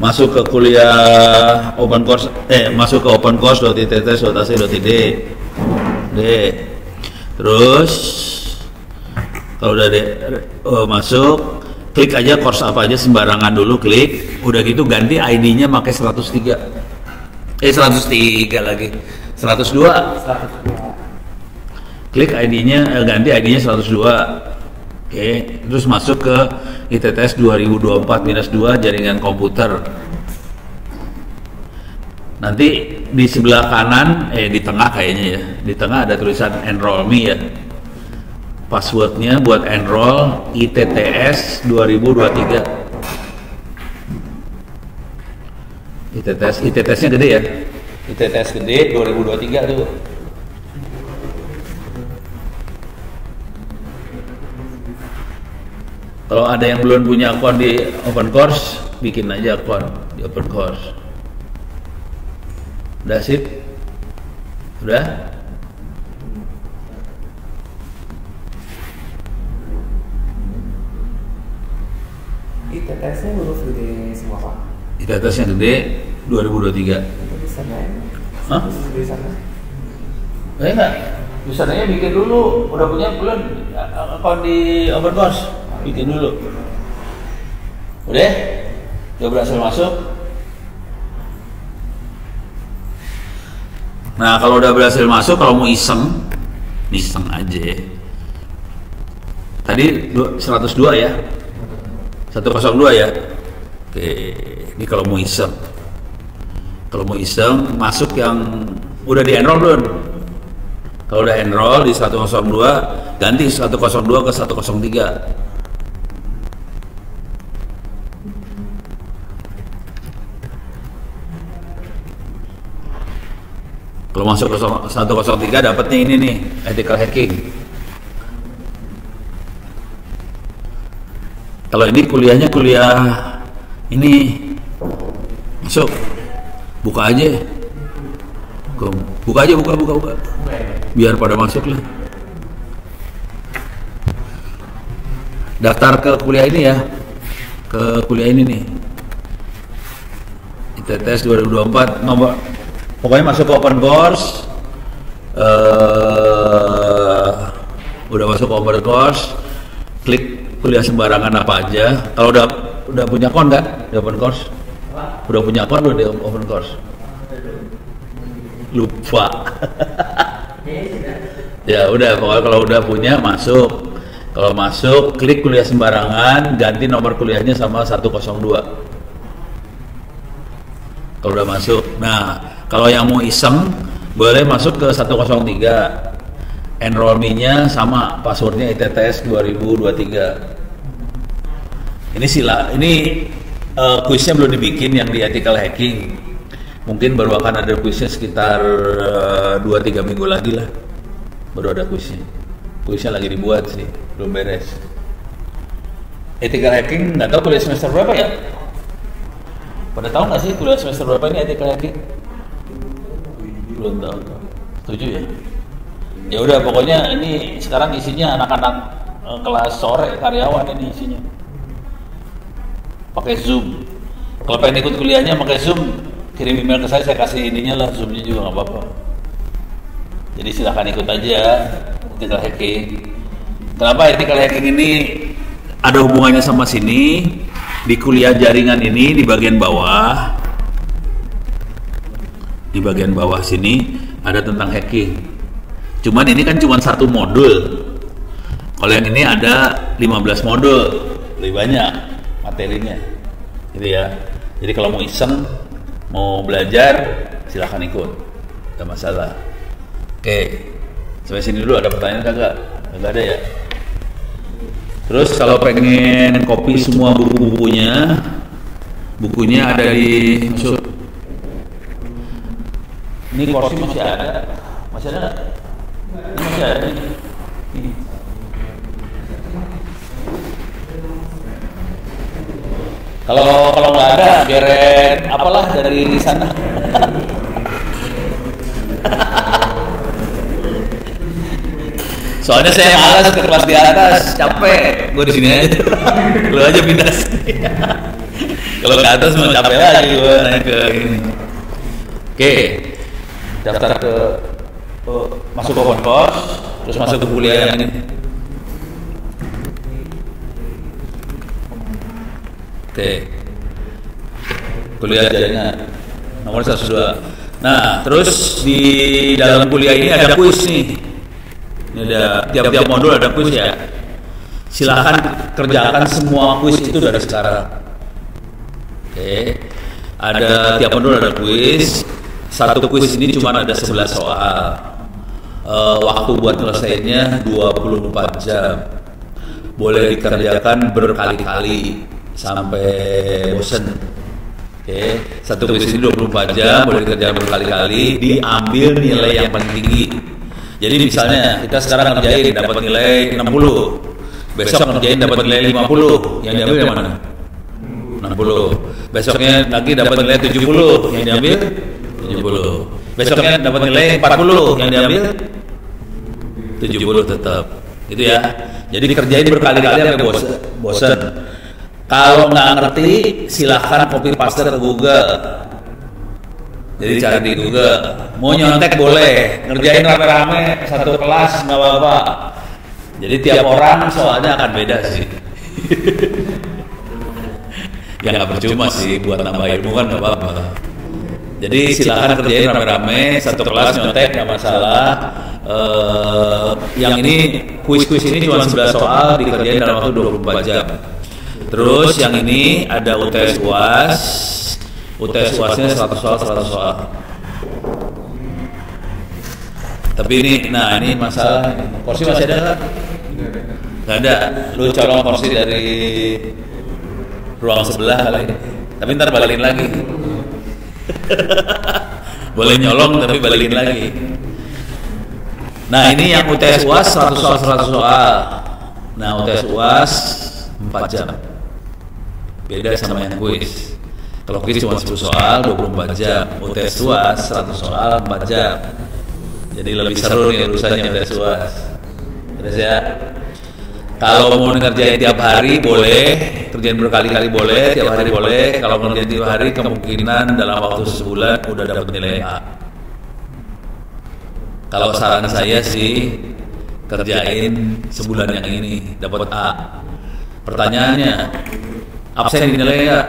masuk ke kuliah open course, masuk ke opencourse.itts.ac.id. Terus kalau udah masuk, klik aja course apa aja sembarangan dulu, klik. Udah gitu ganti ID-nya pakai 103 lagi 102. Klik ID-nya, ganti ID-nya 102. Oke, terus masuk ke ITTS 2024-2 jaringan komputer. Nanti di sebelah kanan, di tengah kayaknya ya, di tengah ada tulisan enroll me ya. Passwordnya buat enroll ITTS 2023. ITTS-nya gede ya. ITTS gede 2023 tuh. Kalau ada yang belum punya akun di open course, bikin aja akun di open course. Udah sip? Udah? ITTS-nya huruf gede semua Pak? ITTS-nya gede 2023. Hah? Enggak. Usernanya bikin dulu. Udah punya belum akun di open course? Bikin dulu. Udah? Udah berhasil masuk? Nah, kalau udah berhasil masuk, kalau mau iseng aja. Tadi 102 ya? 102 ya? Oke, ini kalau mau iseng. Kalau mau iseng, masuk yang udah di-enroll belum? Kalau udah enroll di 102, ganti 102 ke 103. Kalau masuk ke 103 dapatnya ini nih, ethical hacking. Kalau ini kuliahnya kuliah ini masuk, buka aja, buka, biar pada masuk lah. Daftar ke kuliah ini ya, ke kuliah ini nih, ITTS 2024 nomor. Pokoknya masuk ke open course, udah masuk ke open course, klik kuliah sembarangan apa aja. Kalau udah punya akun kan di open course, udah punya akun belum di open course? Lupa. Ya udah, pokoknya kalau udah punya masuk. Kalau masuk, klik kuliah sembarangan, ganti nomor kuliahnya sama 102. Kalau udah masuk, nah. Kalau yang mau iseng, boleh masuk ke 103. Enroll me-nya sama, passwordnya ITTS 2023. Ini kuisnya belum dibikin yang di ethical hacking. Mungkin baru akan ada kuisnya sekitar 2-3 minggu lagi lah. Baru ada kuisnya. Kuisnya lagi dibuat sih, belum beres. Ethical hacking nggak tahu kuliah semester berapa ya? Pada tahu nggak sih kuliah semester berapa ini ethical hacking? Belum tahu. Setuju ya? Ya udah, pokoknya ini sekarang isinya anak-anak kelas sore, karyawan ini isinya. Pakai Zoom. Kalau pengen ikut kuliahnya pakai Zoom, kirim email ke saya kasih ininya lah, Zoom-nya juga nggak apa-apa. Jadi silahkan ikut aja ethical hacking. Kenapa ethical hacking ini ada hubungannya sama sini? Di kuliah jaringan ini di bagian bawah. Di bagian bawah sini ada tentang hacking. Cuman ini kan cuma satu modul. Kalau yang ini ada 15 modul, lebih banyak materinya. Gitu ya. Jadi kalau mau iseng, mau belajar, silahkan ikut. Gak masalah. Oke. Sampai sini dulu, ada pertanyaan kagak? Kagak ada ya? Terus kalau pengen copy semua bukunya ada di ini kursi masih ada nggak? Ini masih ada nih. Kalau nggak ada, biarin apalah dari sana. Soalnya saya malas ke kelas di atas, capek. Gue di sini aja. Lu aja pindah sini. Kalau ke atas mau capek lagi gue naik ke ini. Oke, daftar ke masuk ke Konkos, terus masuk ke kuliah yang ini. Oke, kuliah jaringan nomor 102. Nah, terus di dalam kuliah ini ada kuis nih. Ini ada tiap modul ada kuis ya. Silahkan kerjakan semua kuis itu dari sekarang. Oke, ada tiap modul ada kuis. Satu kuis ini cuma ada 11 soal. Waktu buat nyelesainnya 24 jam. Boleh dikerjakan berkali-kali sampai bosen. Oke, satu kuis ini 24 jam, boleh dikerjakan berkali-kali, diambil nilai yang paling tinggi. Jadi misalnya kita sekarang ngerjain dapat nilai 60, besok ngerjain dapat nilai 50, yang diambil yang mana? 60. Besoknya lagi dapat nilai 70, yang diambil 70. Besoknya dapat nilai 40, yang diambil 70 tetap. Itu ya. Jadi kerjain berkali-kali sampai bosan. Kalau nggak ngerti, silahkan copy paste ke Google. Jadi cari di Google. Mau nyontek boleh, ngerjain rame-rame satu kelas nggak apa-apa. Jadi tiap orang soalnya akan beda sih. Ya nggak percuma sih buat nambah ilmu kan nggak apa-apa. Jadi silahkan kerjain rame-rame satu kelas nyontek nggak masalah. Yang ini kuis-kuis ini cuma 11 soal dikerjain dalam waktu 24 jam. Terus yang ini ada UTS UAS. UTS UASnya 100 soal 100 soal. Tapi ini, nah ini masalah. Kursi masih ada nggak? Nggak ada. Lu colong kursi dari ruang sebelah kali. Tapi ntar balikin lagi. Boleh nyolong tapi balikin lagi. Nah ini yang UTS UAS 100 soal 100 soal. Nah UTS UAS 4 jam. Beda sama yang kuis. Kalau kuis cuma 10 soal 24 jam, UTS UAS 100 soal 4 jam. Jadi lebih seru nih urusannya UTS UAS. Terus ya. Kalau mau ngerjain tiap hari boleh, kerjain berkali-kali boleh, tiap hari boleh. Kalau ngerjain tiap hari kemungkinan dalam waktu sebulan udah dapat nilai A. Kalau saran saya sih kerjain sebulan yang ini dapat A. Pertanyaannya, absen dinilai nggak?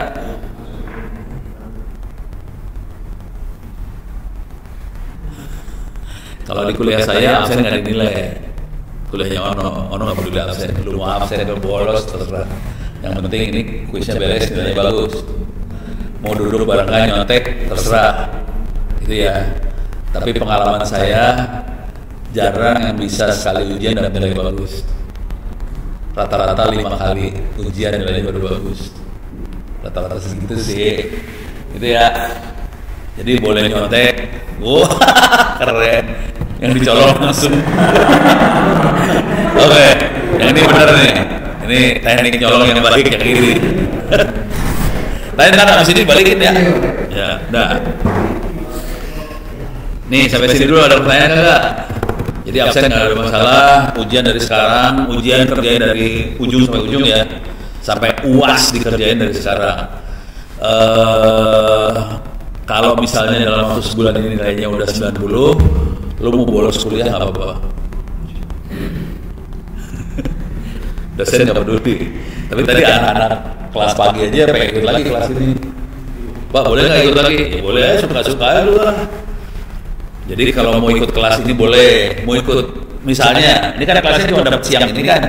Kalau di kuliah saya absen nggak dinilai. Kuliahnya Ono nggak peduli absen. Lu mau absen atau bolos terserah. Yang penting ini kuisnya beres, nilainya bagus. Mau duduk bareng nyontek terserah. Itu ya. Tapi pengalaman saya jarang yang bisa sekali ujian dapat nilai bagus. Rata-rata 5 kali ujian nilainya baru bagus. Rata-rata segitu sih. Itu ya. Jadi boleh nyontek. Wah, keren. Yang dicolong langsung. Oke, yang ini benar nih. Ini teknik nyolong yang balik yang ini. Tadi ntar sini balikin ya. Ya, udah. Nih sampai sini dulu ada pertanyaan enggak? Jadi absen nggak ada masalah. Ujian dari sekarang, ujian kerjain dari ujung sampai ujung ya. Sampai UAS dikerjain dari sekarang. Kalau misalnya dalam waktu sebulan ini nilainya udah 90, lu mau bolos kuliah nggak apa-apa. Dosen nggak peduli. Tapi tadi anak-anak kelas pagi aja pengen ikut lagi kelas ini. Pak boleh nggak ikut lagi? Ya boleh, suka-suka lu lah. Jadi kalau mau ikut kelas ini boleh. Mau ikut misalnya, ini kan kelasnya cuma dapat siang ini kan.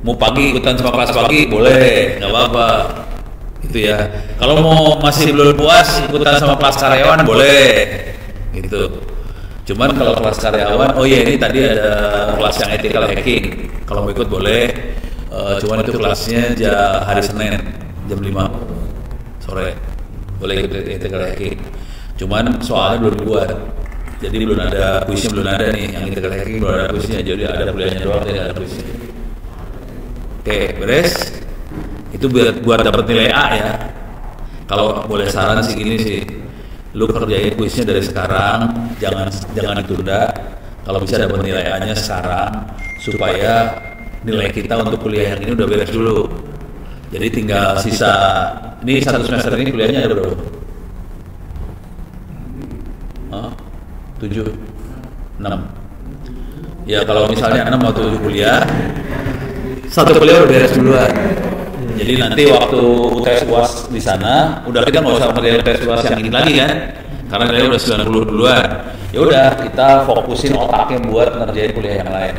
Mau pagi ikutan sama kelas pagi boleh, nggak apa-apa. Itu ya. Kalau mau masih belum puas ikutan sama kelas karyawan boleh. Gitu. Cuman kalau kelas karyawan, oh iya ini tadi ada kelas yang ethical hacking. Kalau mau ikut boleh. Cuman itu kelasnya hari Senin jam 5 sore. Boleh ikut ethical hacking. Cuman soalnya belum dibuat. Jadi belum ada kuisnya, belum ada nih. Yang ethical hacking belum ada kuisnya. Jadi ada kuliahnya doang, tidak ada kuisnya. Oke, beres. Itu buat dapat nilai A ya. Kalau boleh saran sih gini sih. Lu kerjain kuisnya dari sekarang, jangan ditunda. Kalau bisa dapat nilai A-nya sekarang supaya nilai kita untuk kuliah yang ini udah beres dulu. Jadi tinggal sisa ini satu semester ini kuliahnya ada berapa? 7, 6. Ya kalau misalnya 6 atau 7 kuliah, satu kuliah udah beres duluan. Jadi nanti waktu UTS UAS di sana, udah kita nggak usah ngerjain UTS UAS yang ini lagi kan, karena dia udah 90 duluan. Ya udah kita fokusin otaknya buat ngerjain kuliah yang lain.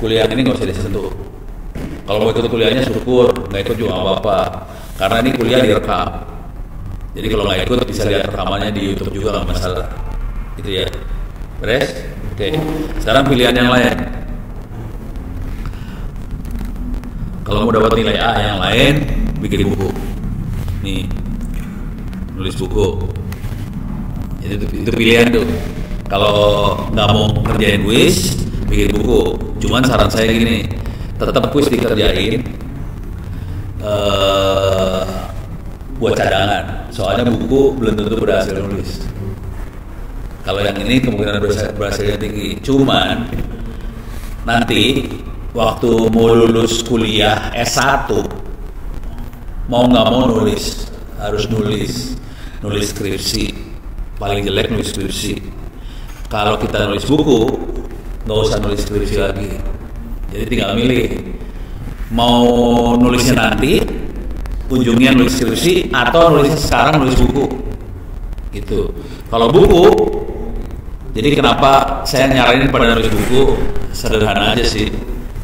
Kuliah yang ini nggak usah disentuh. Kalau mau ikut kuliahnya syukur, nggak ikut juga nggak apa-apa. Karena ini kuliah direkam. Jadi kalau nggak ikut bisa lihat rekamannya di YouTube juga nggak masalah. Gitu ya. Beres? Oke. Sekarang pilihan yang lain. Kalau mau dapat nilai A yang lain, bikin buku. Nih, nulis buku. Itu pilihan tuh. Kalau nggak mau kerjain kuis, bikin buku. Cuman saran saya gini, tetap kuis dikerjain buat cadangan. Soalnya buku belum tentu berhasil nulis. Kalau yang ini kemungkinan berhasilnya tinggi. Cuman nanti waktu mau lulus kuliah S1, mau nggak mau harus nulis skripsi. Paling jelek nulis skripsi. Kalau kita nulis buku, nggak usah nulis skripsi lagi. Jadi tinggal milih, mau nulisnya nanti, ujungnya nulis skripsi, atau nulisnya sekarang nulis buku. Gitu. Kalau buku, jadi kenapa saya nyaranin pada nulis buku, sederhana aja sih.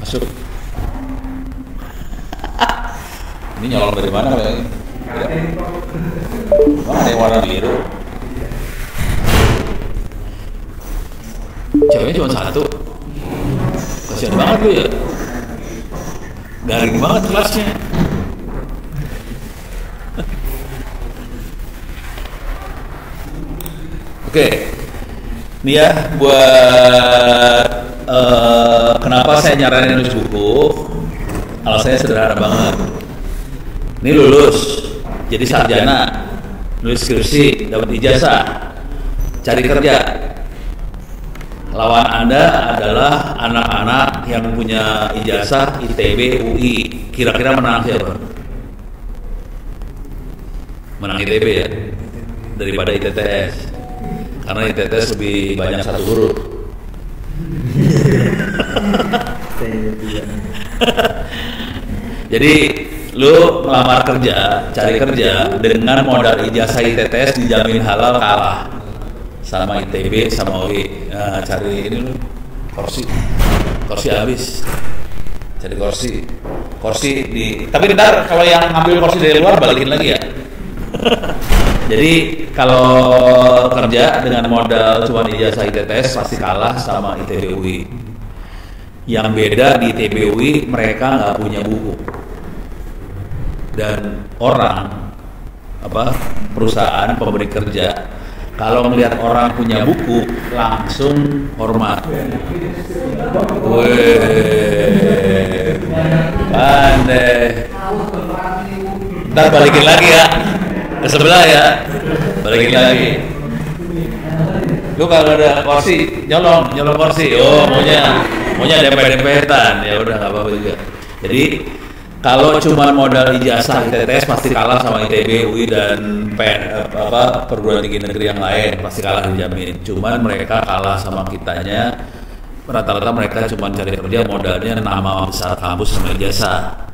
Masuk. Ini nyolong dari mana kayaknya? Emang ada yang warna biru? Ceweknya cuma satu. Kasian banget lu ya. Garing banget kelasnya. Oke. Ini ya buat kenapa saya nyaranin nulis buku. Alasannya sederhana banget. Ini lulus jadi sarjana, nulis skripsi, dapat ijazah, cari kerja. Lawan Anda adalah anak-anak yang punya ijazah ITB, UI. Kira-kira menang siapa? Menang ITB ya, daripada ITTS. Karena ITTS lebih banyak satu huruf. Jadi lu melamar kerja, cari kerja dengan modal ijazah ITTS dijamin halal kalah sama ITB sama UI. Nah, cari ini lu kursi habis, cari kursi di. Tapi ntar kalau yang ngambil kursi dari luar balikin lagi ya. Jadi kalau kerja dengan modal cuma ijazah ITTS pasti kalah sama ITB UI. Yang beda di ITB UI mereka nggak punya buku. Dan perusahaan pemberi kerja kalau melihat orang punya buku langsung hormat. Weh, pandai. Ntar balikin lagi ya ke sebelah ya, balikin lagi. Lu kalau ada kursi nyolong kursi, maunya dempet-dempetan, ya udah nggak apa-apa juga. Jadi kalau cuma modal ijazah ITTS pasti kalah sama ITB, UI dan perguruan tinggi negeri yang lain, pasti kalah dijamin. Cuman mereka kalah sama kitanya. Rata-rata mereka cuma cari kerja modalnya nama besar kampus sama ijazah.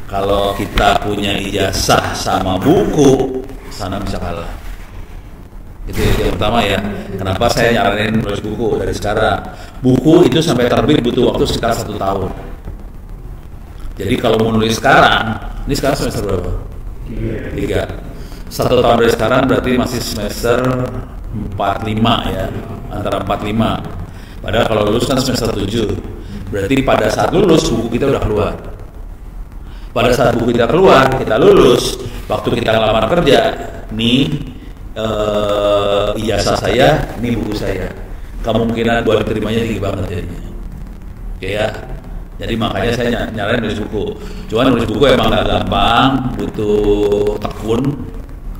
Kalau kita punya ijazah sama buku, sana bisa kalah. Itu yang pertama ya. Kenapa saya nyaranin nulis buku dari sekarang? Buku itu sampai terbit butuh waktu sekitar 1 tahun. Jadi kalau mau nulis sekarang, ini sekarang semester berapa? 3. 1 tahun dari sekarang berarti masih semester 45 ya, antara 45. Padahal kalau lulus kan semester 7. Berarti pada saat lulus buku kita udah keluar. Pada saat buku kita keluar, kita lulus, waktu kita ngelamar kerja, nih ijazah saya, nih buku saya. Kemungkinan buat diterimanya tinggi banget jadinya. Oke ya. Jadi makanya saya nyaranin nulis buku. Cuman nulis buku emang gak gampang, butuh tekun,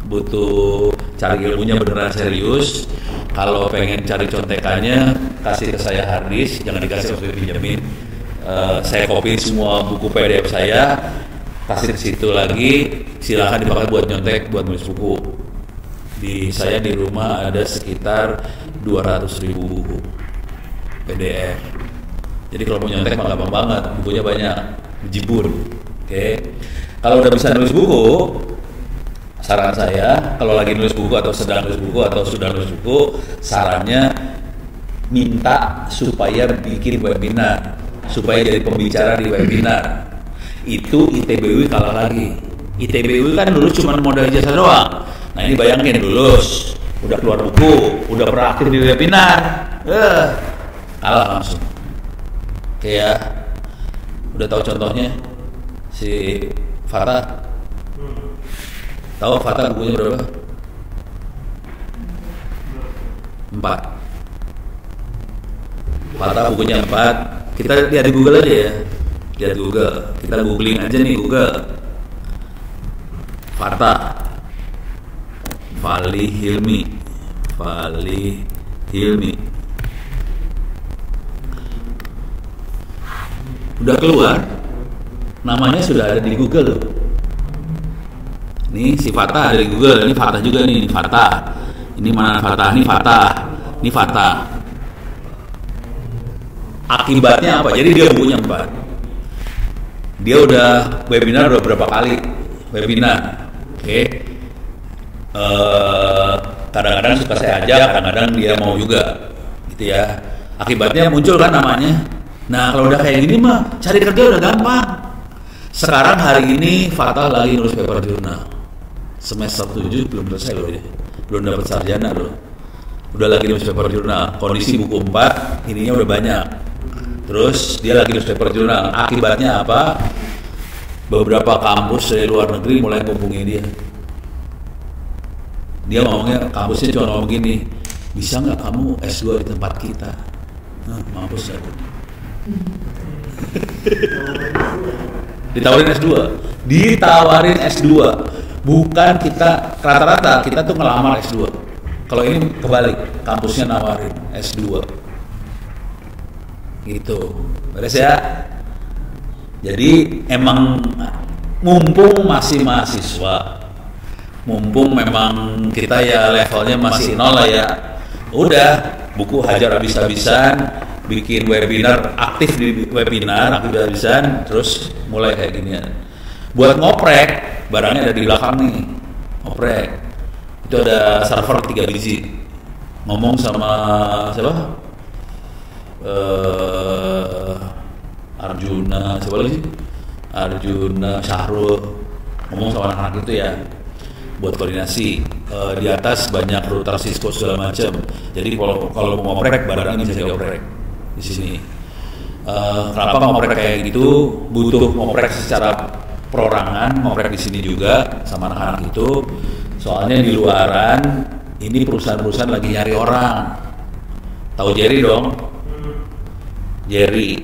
butuh cari ilmunya beneran serius. Kalau pengen cari contekannya, kasih ke saya harddisk, jangan dikasih waktu pinjamin. Saya copy semua buku PDF saya, kasih ke situ lagi, silahkan dipakai buat nyontek, buat nulis buku. Di saya di rumah ada sekitar 200.000 buku PDF. Jadi kalau mau nyontek mah gampang banget, bukunya banyak, jibur. Oke. Kalau udah bisa nulis buku, saran saya kalau lagi nulis buku atau sedang nulis buku atau sudah nulis buku, sarannya minta supaya bikin webinar, supaya jadi pembicara di webinar. Itu ITBUI kalah lagi. ITBUI kan lulus cuma modal ijazah doang. Nah ini bayangin lulus, udah keluar buku, udah pernah aktif di webinar, kalah langsung. Kayak udah tahu contohnya si Fatah. Tahu Fatah bukunya berapa? 4. Fatah bukunya 4. Kita lihat di Google aja ya. Lihat Google. Kita googling aja nih Google. Fatah. Fali Hilmi. Udah keluar. Namanya sudah ada di Google. Nih si Fatah ada di Google, ini Fatah juga nih, Fatah. Ini mana Fatah? Ini Fatah. Ini Fatah. Akibatnya apa? Jadi dia bukunya 4. Dia udah webinar udah berapa kali webinar. Oke. Kadang-kadang suka saya ajak, kadang-kadang dia mau juga. Gitu ya. Akibatnya muncul kan namanya. Nah, kalau udah kayak gini mah cari kerja udah gampang. Sekarang hari ini Fatah lagi nulis paper jurnal. Semester 7 belum selesai loh dia. Belum dapat sarjana loh. Udah lagi nulis paper jurnal. Kondisi buku 4 ininya udah banyak. Terus dia lagi nulis paper jurnal. Akibatnya apa? Beberapa kampus dari luar negeri mulai menghubungi dia. Dia ngomongnya, kampusnya cuma ngomong gini, bisa nggak kamu S2 di tempat kita? Nah, mampus ya. Ditawarin S2. Bukan kita, rata-rata kita tuh ngelamar S2. Kalau ini kebalik, kampusnya nawarin S2. Gitu. Beres ya? Jadi emang mumpung masih mahasiswa, mumpung memang kita ya levelnya masih nol lah ya, udah buku hajar habis-habisan, bikin webinar, aktif di webinar, habis-habisan, terus mulai kayak gini. Buat ngoprek, barangnya ada di belakang nih, ngoprek. Itu ada server 3 biji. Ngomong sama siapa? Arjuna, siapa lagi? Arjuna, Syahrul. Ngomong sama anak-anak itu ya, buat koordinasi. Di atas banyak router Cisco segala macam. Jadi kalau mau ngoprek, barangnya bisa dioprek di sini. Kenapa ngoprek kayak gitu? Butuh ngoprek secara perorangan, ngoprek di sini juga sama anak-anak itu. Soalnya di luaran ini perusahaan-perusahaan lagi nyari orang. Tahu Jerry dong? Jerry,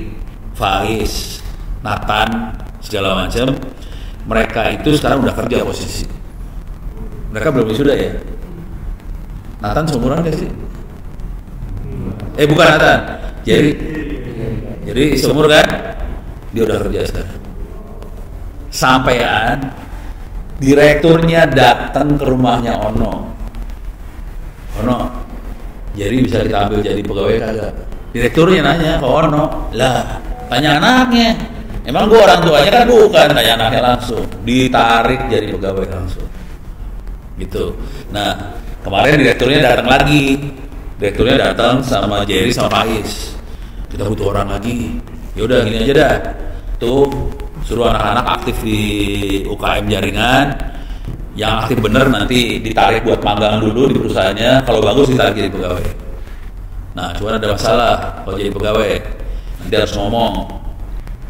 Faiz, Nathan, segala macam. Mereka itu sekarang udah kerja posisi. Mereka belum wisuda ya? Nathan seumuran gak sih? Bukan Nathan, Jerry. Jadi seumur kan? Dia udah kerja sekarang. Sampean direkturnya datang ke rumahnya Ono, jadi bisa kita ambil jadi pegawai kagak? Direkturnya nanya ke Ono, lah tanya anaknya, emang gua orang tuanya kan bukan, tanya anaknya langsung, ditarik jadi pegawai langsung, gitu. Nah kemarin direkturnya datang sama Jerry sama Faiz, kita butuh orang lagi, yaudah gini aja dah, tuh suruh anak-anak aktif di UKM jaringan. Yang aktif bener nanti ditarik buat magang dulu di perusahaannya, kalau bagus ditarik jadi pegawai. Nah cuma ada masalah kalau jadi pegawai, nanti harus ngomong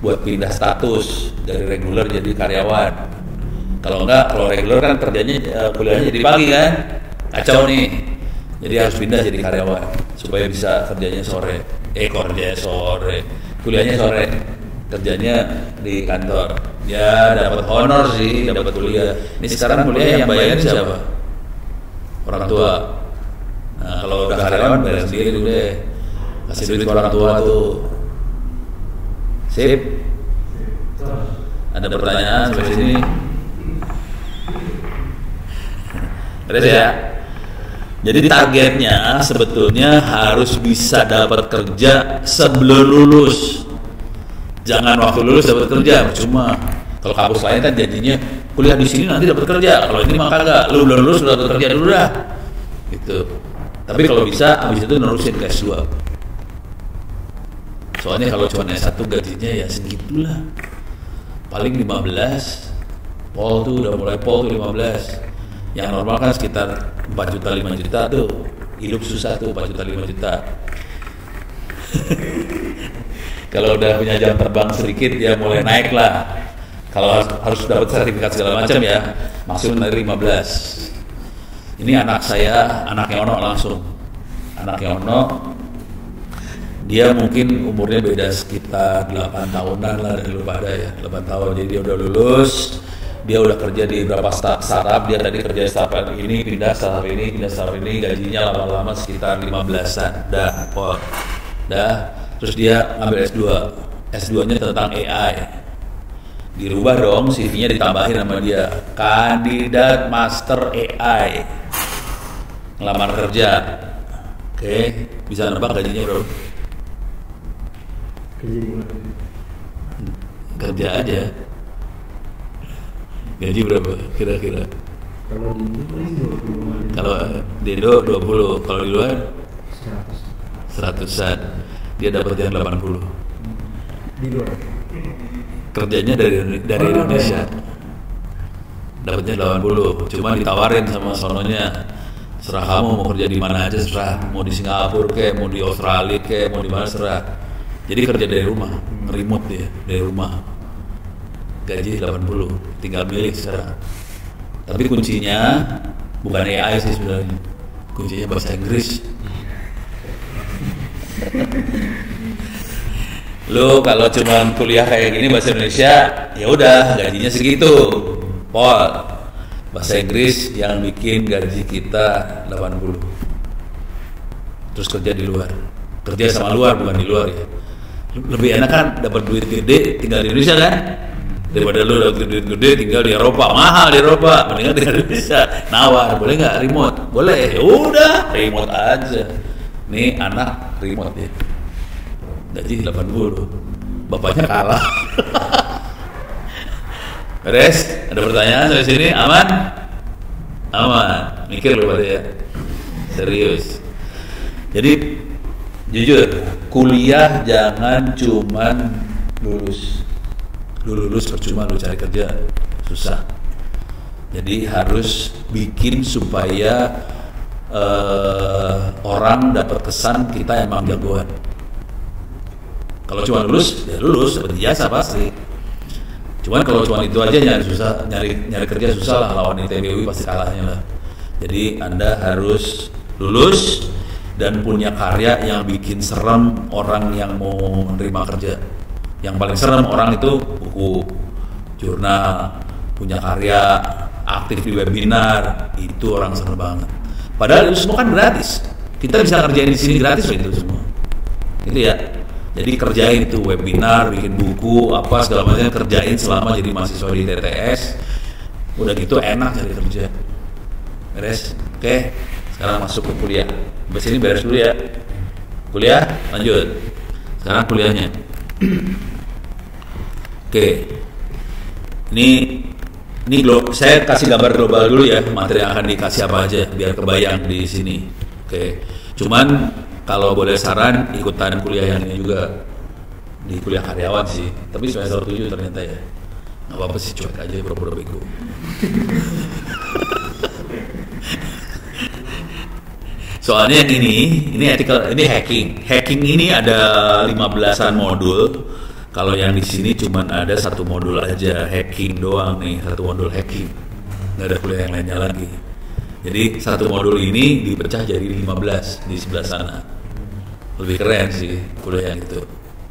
buat pindah status dari reguler jadi karyawan. Kalau enggak, kalau reguler kan kerjanya kuliahnya jadi pagi kan, kacau nih. Jadi harus pindah jadi karyawan supaya bisa kerjanya sore, kuliahnya sore, kerjanya di kantor. Ya dapat honor sih, dapat kuliah. Ini sekarang kuliah yang bayarin siapa? Orang tua. Nah kalau udah karyawan bayar sendiri dulu deh, kasih duit ke orang tua tuh. Sip. Ada pertanyaan sampai sini? Beres ya? Jadi targetnya sebetulnya harus bisa dapat kerja sebelum lulus. Jangan waktu lulus dapat kerja, cuma kalau kampus lain kan janjinya kuliah di sini nanti dapat kerja. Kalau ini mah kagak, lu belum lulus udah dapat kerja dulu dah. Gitu. Tapi kalau bisa habis itu nerusin ke S2. Soalnya kalau cuma S1 gajinya ya segitulah. Paling 15. Pol tuh udah mulai pol tuh 15. Yang normal kan sekitar 4 juta 5 juta tuh. Hidup susah tuh 4 juta 5 juta. Kalau udah punya jam terbang sedikit ya mulai naik lah. Kalau harus dapat sertifikat segala macam ya maksudnya dari 15. Ini anak saya, anaknya Ono langsung. Anaknya Ono dia mungkin umurnya beda sekitar 8 tahunan lah dari lu pada ya, 8 tahun. Jadi dia udah lulus, dia udah kerja di beberapa startup. Dia tadi kerja di startup ini, pindah startup ini, gajinya lama-lama sekitar 15-an. Dah. Terus dia ambil S2. S2-nya tentang AI. Dirubah dong, CV-nya ditambahin sama dia. Kandidat Master AI. Ngelamar kerja. Oke, bisa nebak gajinya berapa? Kerja aja. Gaji berapa kira-kira? Kalau di Indo 20, kalau di luar 100-an. Dia dapat yang 80. Di luar. Kerjanya dari Indonesia. Dapatnya 80. Cuma ditawarin sama sononya. Serah kamu mau kerja di mana aja serah. Mau di Singapura kek, mau di Australia kek, mau di mana serah. Jadi kerja dari rumah, remote dia, dari rumah. Gaji 80, tinggal milih sekarang. Tapi kuncinya bukan AI sih sebenarnya. Kuncinya bahasa Inggris. Lu kalau cuma kuliah kayak gini bahasa Indonesia, ya udah gajinya segitu. Pol. Bahasa Inggris yang bikin gaji kita 80. Terus kerja di luar. Kerja sama luar bukan di luar ya. Lebih enak kan dapat duit gede tinggal di Indonesia kan daripada lu dapat duit gede tinggal di Eropa. Mahal di Eropa, mendingan tinggal di Indonesia. Nawar, boleh nggak remote? Boleh. Ya udah remote aja. Nih anak remote ya, gaji 80. Bapaknya kalah. Beres? Ada pertanyaan sampai sini? Aman? Aman. Mikir lu pada ya. Serius. Jadi jujur, kuliah jangan cuman lulus. Lu lulus percuma, lu cari kerja susah. Jadi harus bikin supaya orang dapat kesan kita emang jagoan. Kalau cuma lulus, ya lulus dapat ijazah pasti. Cuman kalau cuma itu aja nyari kerja susah lah, lawan ITB pasti kalahnya lah. Jadi Anda harus lulus dan punya karya yang bikin serem orang yang mau menerima kerja. Yang paling serem orang itu buku, jurnal, punya karya, aktif di webinar, itu orang serem banget. Padahal itu semua kan gratis. Kita bisa kerjain di sini gratis loh itu semua. Gitu ya. Jadi kerjain itu webinar, bikin buku, apa segala macam kerjain selama jadi mahasiswa di TTS. Udah gitu enak cari kerja. Beres? Oke. Sekarang masuk ke kuliah. Sampai sini beres dulu ya. Kuliah, lanjut. Sekarang kuliahnya. Oke. Ini saya kasih gambar global dulu ya, materi yang akan dikasih apa aja biar kebayang di sini. Oke. Cuman kalau boleh saran ikutan kuliah yang ini juga, di kuliah karyawan sih. Tapi semester 7 ternyata ya. Nggak apa-apa sih, cuek aja pura-pura bego. Soalnya yang ini ethical, ini hacking. Hacking ini ada 15-an modul. Kalau yang di sini cuma ada satu modul aja, hacking doang nih, satu modul hacking. Nggak ada kuliah yang lainnya lagi. Jadi satu modul ini dipecah jadi 15 di sebelah sana. Lebih keren sih kuliah yang itu.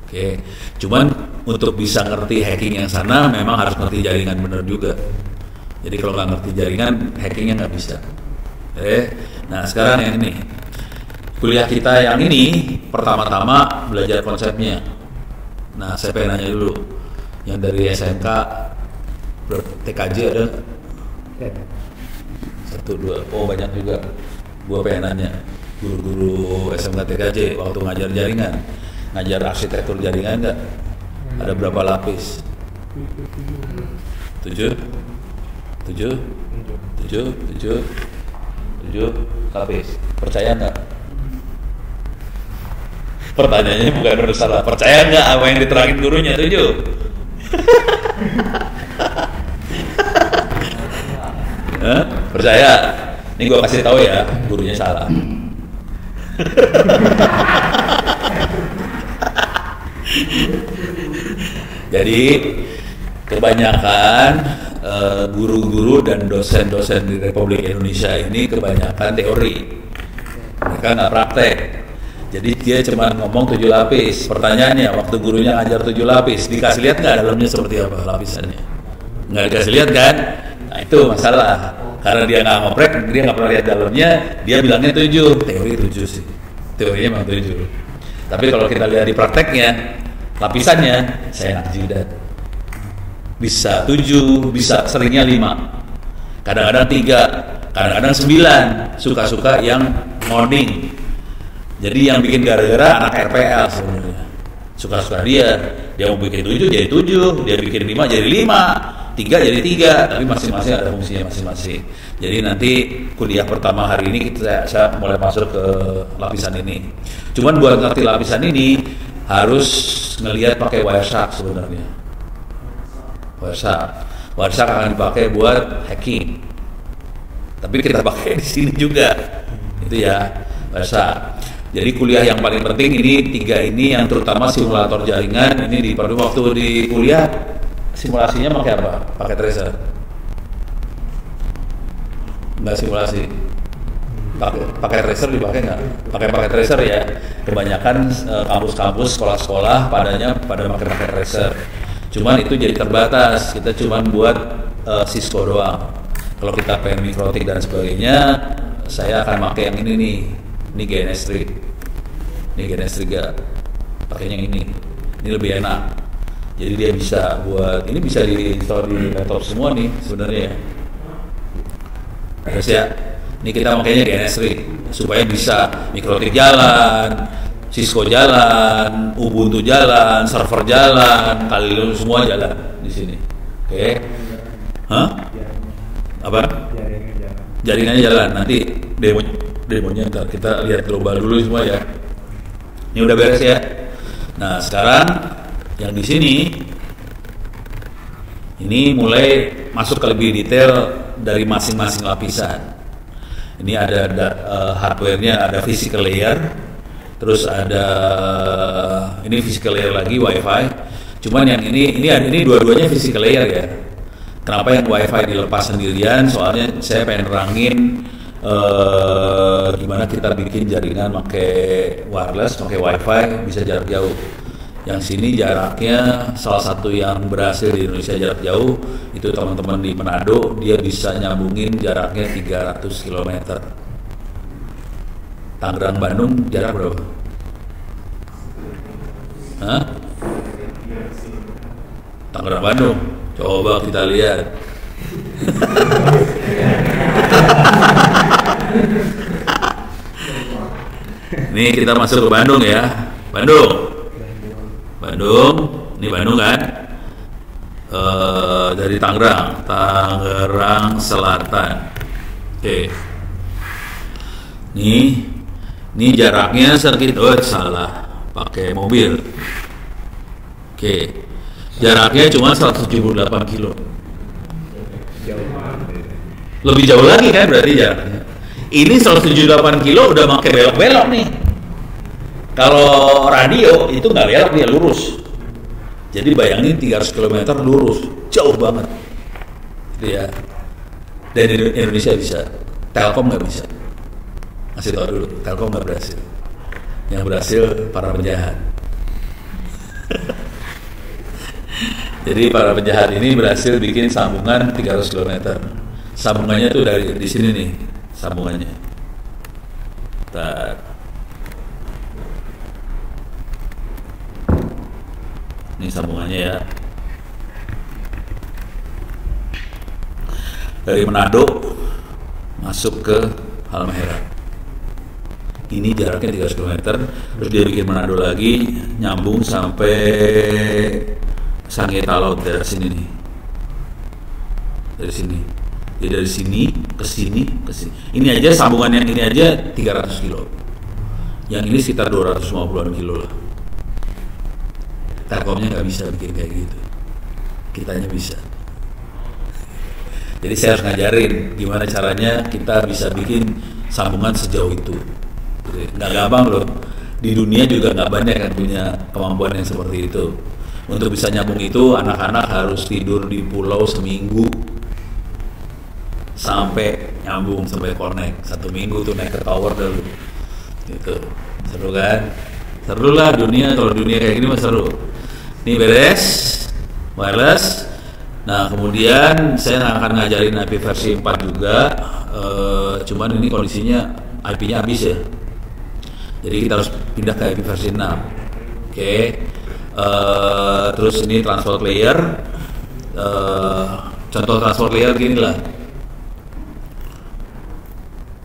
Oke. Cuman untuk bisa ngerti hacking yang sana memang harus ngerti jaringan bener juga. Jadi kalau nggak ngerti jaringan, hackingnya nggak bisa. Nah sekarang yang ini, kuliah kita yang ini pertama-tama belajar konsepnya. Nah saya pengen nanya dulu, yang dari SMK TKJ ada nggak? Satu dua, oh banyak juga. Gua pengen nanya, guru-guru SMK TKJ waktu ngajar jaringan, ngajar arsitektur jaringan nggak? Ada berapa lapis? 7 lapis. Percaya nggak? Pertanyaannya bukan udah salah. Percaya nggak apa yang diterangin gurunya? 7. Percaya? Ini gue kasih tahu ya, gurunya salah. Jadi kebanyakan guru-guru dan dosen-dosen di Republik Indonesia ini kebanyakan teori, mereka nggak praktek. Jadi dia cuma ngomong 7 lapis. Pertanyaannya, waktu gurunya ngajar 7 lapis, dikasih lihat nggak dalamnya seperti apa lapisannya? Nggak dikasih lihat kan? Nah itu masalah. Karena dia nggak ngoprek, dia nggak pernah lihat dalamnya, dia bilangnya 7. Teori 7 sih. Teorinya memang 7. Tapi kalau kita lihat di prakteknya, lapisannya, saya enak jidat. Bisa 7, bisa seringnya 5. Kadang-kadang 3, kadang-kadang 9. Suka-suka yang morning. Jadi yang bikin gara-gara anak RPL sebenarnya. Suka-suka dia mau bikin 7 jadi 7, dia bikin 5 jadi 5, 3 jadi 3, tapi masing-masing ada fungsinya masing-masing. Jadi nanti kuliah pertama hari ini saya mulai masuk ke lapisan ini. Cuman buat ngerti lapisan ini harus ngelihat pakai Wireshark sebenarnya. Wireshark akan dipakai buat hacking. Tapi kita pakai di sini juga. Itu ya, Wireshark. Jadi kuliah yang paling penting ini 3 ini yang terutama simulator jaringan ini waktu di kuliah simulasinya pakai apa? Pakai tracer? Enggak simulasi. Pakai tracer dipakai nggak? Pakai tracer ya. Kebanyakan kampus-kampus sekolah-sekolah pada pakai tracer. Cuman itu jadi terbatas. Kita cuman buat Cisco doang. Kalau kita pengen mikrotik dan sebagainya, saya akan pakai yang ini nih. Ini GNS3. Ini GNS3. Pakainya yang ini. Ini lebih enak. Jadi dia bisa ini bisa di-install di laptop semua nih sebenarnya. Terus ya, ini kita makanya GNS3 supaya bisa mikrotik jalan, Cisco jalan, Ubuntu jalan, server jalan, Kali semua jalan di sini. Oke. Hah? Apa? Jaringannya jalan. Nanti demonya ntar kita lihat global dulu semua ya. Ini udah beres ya. Nah sekarang yang di sini ini mulai masuk ke lebih detail dari masing-masing lapisan. Ini ada hardware-nya, ada physical layer, terus ada ini physical layer lagi WiFi. Cuman yang ini dua-duanya physical layer ya. Kenapa yang WiFi dilepas sendirian? Soalnya saya pengen nerangin gimana kita bikin jaringan pakai wireless, pakai WiFi bisa jarak jauh. Yang sini jaraknya salah satu yang berhasil di Indonesia jarak jauh itu teman-teman di Manado, dia bisa nyambungin jaraknya 300 km. Tangerang Bandung jarak berapa? Hah? Tangerang Bandung. Coba kita lihat. Nih kita masuk ke Bandung ya. Bandung, ini Bandung kan? Dari Tangerang Selatan. Oke. Ini jaraknya sekitar salah, pakai mobil. Oke. Jaraknya cuma 178 kilo. Lebih jauh lagi kan berarti jaraknya. Ini 178 kilo udah pakai belok-belok nih. Kalau radio itu nggak belok, dia lurus. Jadi bayangin 300 km lurus, jauh banget. Gitu ya. Dan Indonesia bisa, Telkom nggak bisa. Masih tahu dulu, Telkom nggak berhasil. Yang berhasil para penjahat. Jadi para penjahat ini berhasil bikin sambungan 300 km. Sambungannya tuh dari di sini nih, sambungannya. Ini sambungannya ya. dari Manado masuk ke Halmahera. Ini jaraknya 300 km, terus dia bikin Manado lagi, nyambung sampai Sangieta Laut dari sini nih. Dari sini. Jadi dari sini ke sini ke sini. Ini aja sambungan yang ini aja 300 kilo. Yang ini sekitar 250-an kilo lah. Telkomnya nggak bisa bikin kayak gitu. Kitanya bisa. Jadi saya harus ngajarin gimana caranya kita bisa bikin sambungan sejauh itu. Nggak gampang loh. Di dunia juga nggak banyak yang punya kemampuan yang seperti itu. Untuk bisa nyambung itu, anak-anak harus tidur di pulau seminggu sampai nyambung, sampai connect. 1 minggu tuh naik ke tower dulu. Gitu. Seru kan? Seru lah dunia, kalau dunia kayak gini mah seru. Ini beres, wireless. Nah kemudian saya akan ngajarin IP versi 4 juga. Cuman ini kondisinya IP-nya habis ya. Jadi kita harus pindah ke IP versi 6. Oke. Terus ini transport layer. Contoh transport layer gini lah.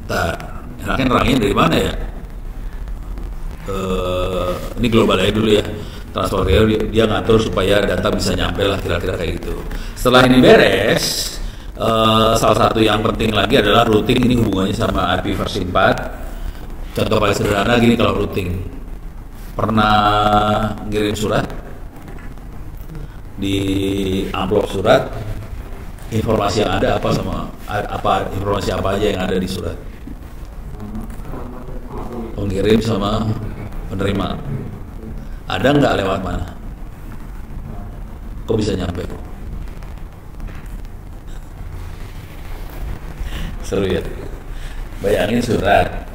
Ntar, enaknya nerangin dari mana ya? Ini global aja dulu ya. Transport layer dia ngatur supaya data bisa nyampe lah, kira-kira kayak gitu. Setelah ini beres, salah satu yang penting lagi adalah routing. Ini hubungannya sama IP versi 4. Contoh paling sederhana gini, kalau routing pernah ngirim surat, di amplop surat informasi yang ada apa, sama apa informasi apa aja yang ada di surat, pengirim sama penerima, ada nggak lewat mana, kok bisa nyampe? Seru ya, bayangin surat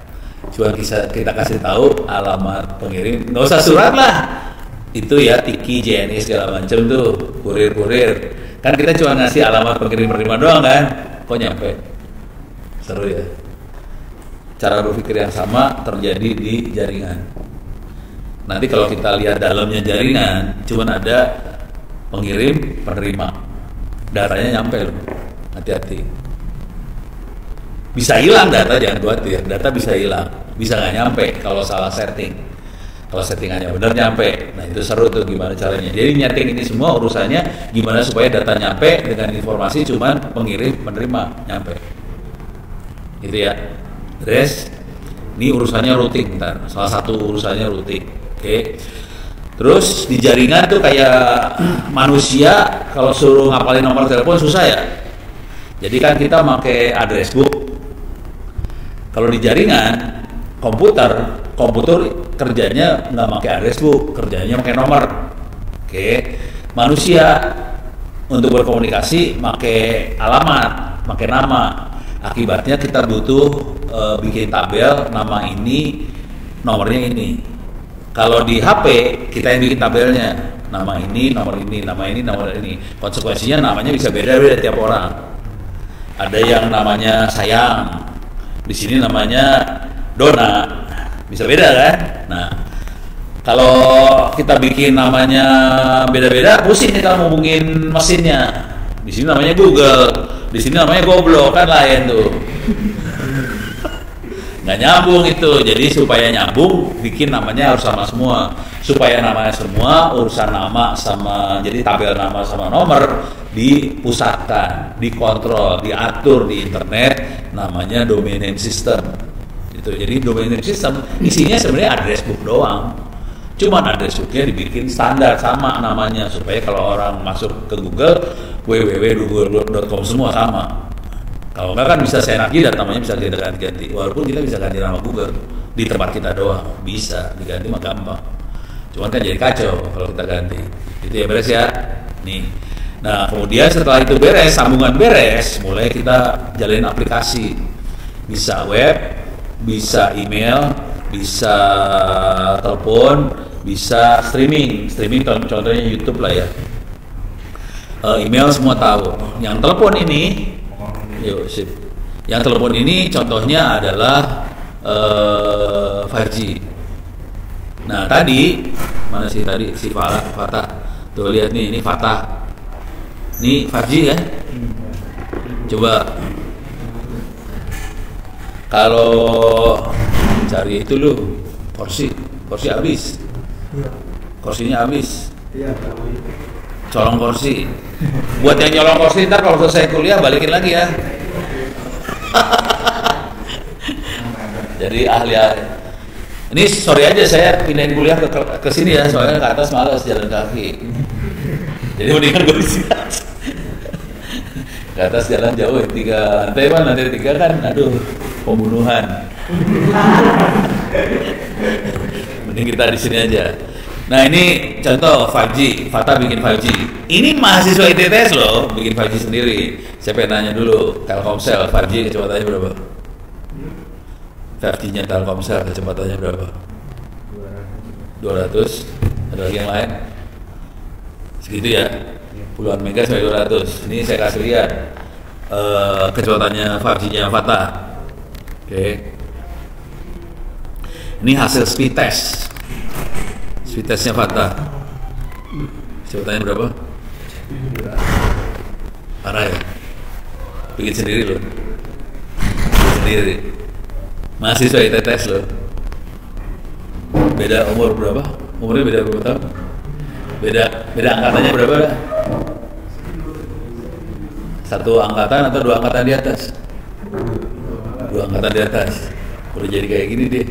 cuma kita kasih tahu alamat pengirim, nggak usah surat lah, itu ya Tiki, JNE segala macam tuh, kurir kan, kita cuma ngasih alamat pengirim penerima doang kan, kok nyampe? Seru ya. Cara berpikir yang sama terjadi di jaringan. Nanti kalau kita lihat dalamnya jaringan, cuma ada pengirim penerima, datanya nyampe loh, hati-hati. Bisa hilang data, jangan khawatir, data bisa hilang, bisa nggak nyampe kalau salah setting. Kalau settingannya benar nyampe, nah itu seru tuh gimana caranya. Jadi nyeting ini semua urusannya gimana supaya data nyampe dengan informasi cuman pengirim penerima nyampe. Gitu ya. Terus ini urusannya routing, bentar. Salah satu urusannya routing. Oke. Terus di jaringan tuh kayak manusia kalau suruh ngapalin nomor telepon susah ya. Jadi kan kita pakai address book. Kalau di jaringan komputer kerjanya nggak pakai address book, kerjanya pakai nomor. Oke. Manusia untuk berkomunikasi pakai alamat, pakai nama. Akibatnya kita butuh bikin tabel, nama ini, nomornya ini. Kalau di HP kita yang bikin tabelnya, nama ini, nomor ini, nama ini, nomor ini. Konsekuensinya namanya bisa beda-beda tiap orang. Ada yang namanya Sayang, di sini namanya Dona, bisa beda kan? Nah, kalau kita bikin namanya beda-beda, pusing kita ngomongin mesinnya. Di sini namanya Google, di sini namanya goblok, kan lain tuh. Nggak nyambung itu. Jadi supaya nyambung, bikin namanya harus sama semua. Supaya namanya semua, urusan nama sama, jadi tabel nama sama nomor dipusatkan, dikontrol, diatur di internet, namanya domain name system. Gitu. Jadi domain name system isinya sebenarnya address book doang. Cuman address booknya dibikin standar sama namanya supaya kalau orang masuk ke Google, www.google.com semua sama. Kalau enggak kan bisa saya data namanya bisa kita ganti-ganti. Walaupun kita bisa ganti nama Google di tempat kita doang, bisa diganti mah gampang. Cuman kan jadi kacau kalau kita ganti. Itu ya, beres ya. Nih. Nah, kemudian setelah itu beres, sambungan beres, mulai kita jalin aplikasi. Bisa web, bisa email, bisa telepon, bisa streaming. Streaming contohnya YouTube lah ya. Email semua tahu. Yang telepon ini, yuk sip. Yang telepon ini contohnya adalah 5G. Nah tadi mana sih tadi si Fatah tuh lihat nih, ini Fatah, ini 5G kan, Coba kalau cari itu lu kursi habis, kursinya habis, colong kursi. Buat yang nyolong kursi ntar kalau selesai kuliah balikin lagi ya. Jadi ahli. Ini sorry aja saya pindahin kuliah ke sini ya, soalnya ke atas malas jalan kaki. Jadi mendingan gue di sini. Ke atas jalan jauh 3 lantai kan, lantai 3 kan, aduh pembunuhan. Mending kita di sini aja. Nah ini contoh 5G, Fata bikin 5G. Ini mahasiswa ITTS loh, bikin 5G sendiri. Saya pengen nanya dulu, Telkomsel 5G kecepatannya berapa? 5G-nya Telkomsel kecepatannya berapa? 200. Ada lagi yang lain? Segitu ya? Puluhan mega sampai 200. Ini saya kasih lihat kecepatannya 5G-nya Fata. Oke. Ini hasil speed test. Speed testnya Fata. Kecepatannya berapa? Parah ya? Bikin sendiri loh. Bikin sendiri. Mahasiswa ITTS loh. Beda umur berapa? Umurnya beda berapa tahun? Beda angkatannya berapa? Satu angkatan atau 2 angkatan di atas? 2 angkatan di atas. Udah jadi kayak gini dia.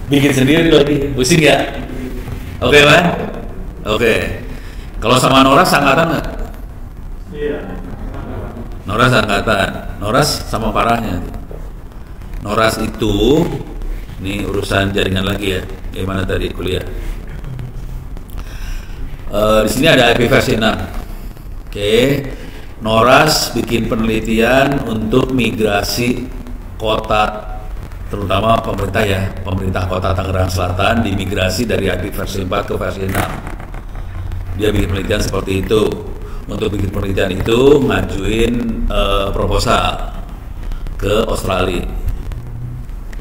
Bikin sendiri lagi. Pusing ya? Oke, Pak? Oke. Kalau sama Noras angkatan nggak? Iya. Noras angkatan. Noras sama parahnya. Noras itu, ini urusan jaringan lagi ya. Gimana tadi kuliah? Di sini ada IP versi 6. Oke. Noras bikin penelitian untuk migrasi kota, terutama pemerintah ya, pemerintah kota Tangerang Selatan dimigrasi dari IP versi 4 ke versi 6. Dia bikin penelitian seperti itu. Untuk bikin penelitian itu ngajuin proposal ke Australia.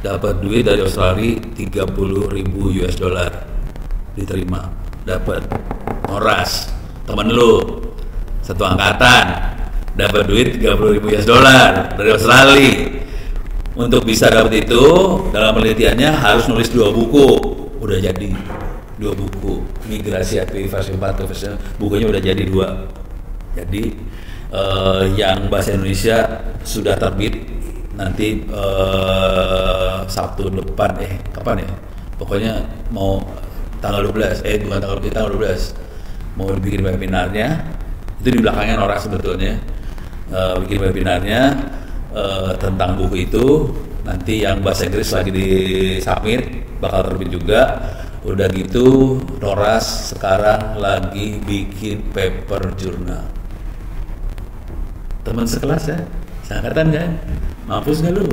Dapat duit dari Australia 30.000 US dollar. Diterima, dapat. Noras, temen lu satu angkatan dapat duit 30.000 US dollar dari Australia. Untuk bisa dapat itu, dalam penelitiannya harus nulis 2 buku. Udah jadi 2 buku. Migrasi IP versi 4 ke versi 6, bukunya udah jadi 2. Jadi yang bahasa Indonesia sudah terbit nanti Sabtu depan, kapan ya? Pokoknya mau tanggal 12, bukan tanggal 12 mau bikin webinarnya. Itu di belakangnya Nora sebetulnya. Bikin webinarnya tentang buku itu. Nanti yang bahasa Inggris lagi di submit, bakal terbit juga. Udah gitu Noras sekarang lagi bikin paper jurnal. Teman sekelas ya, seangkatan kan? Mampus nggak lu?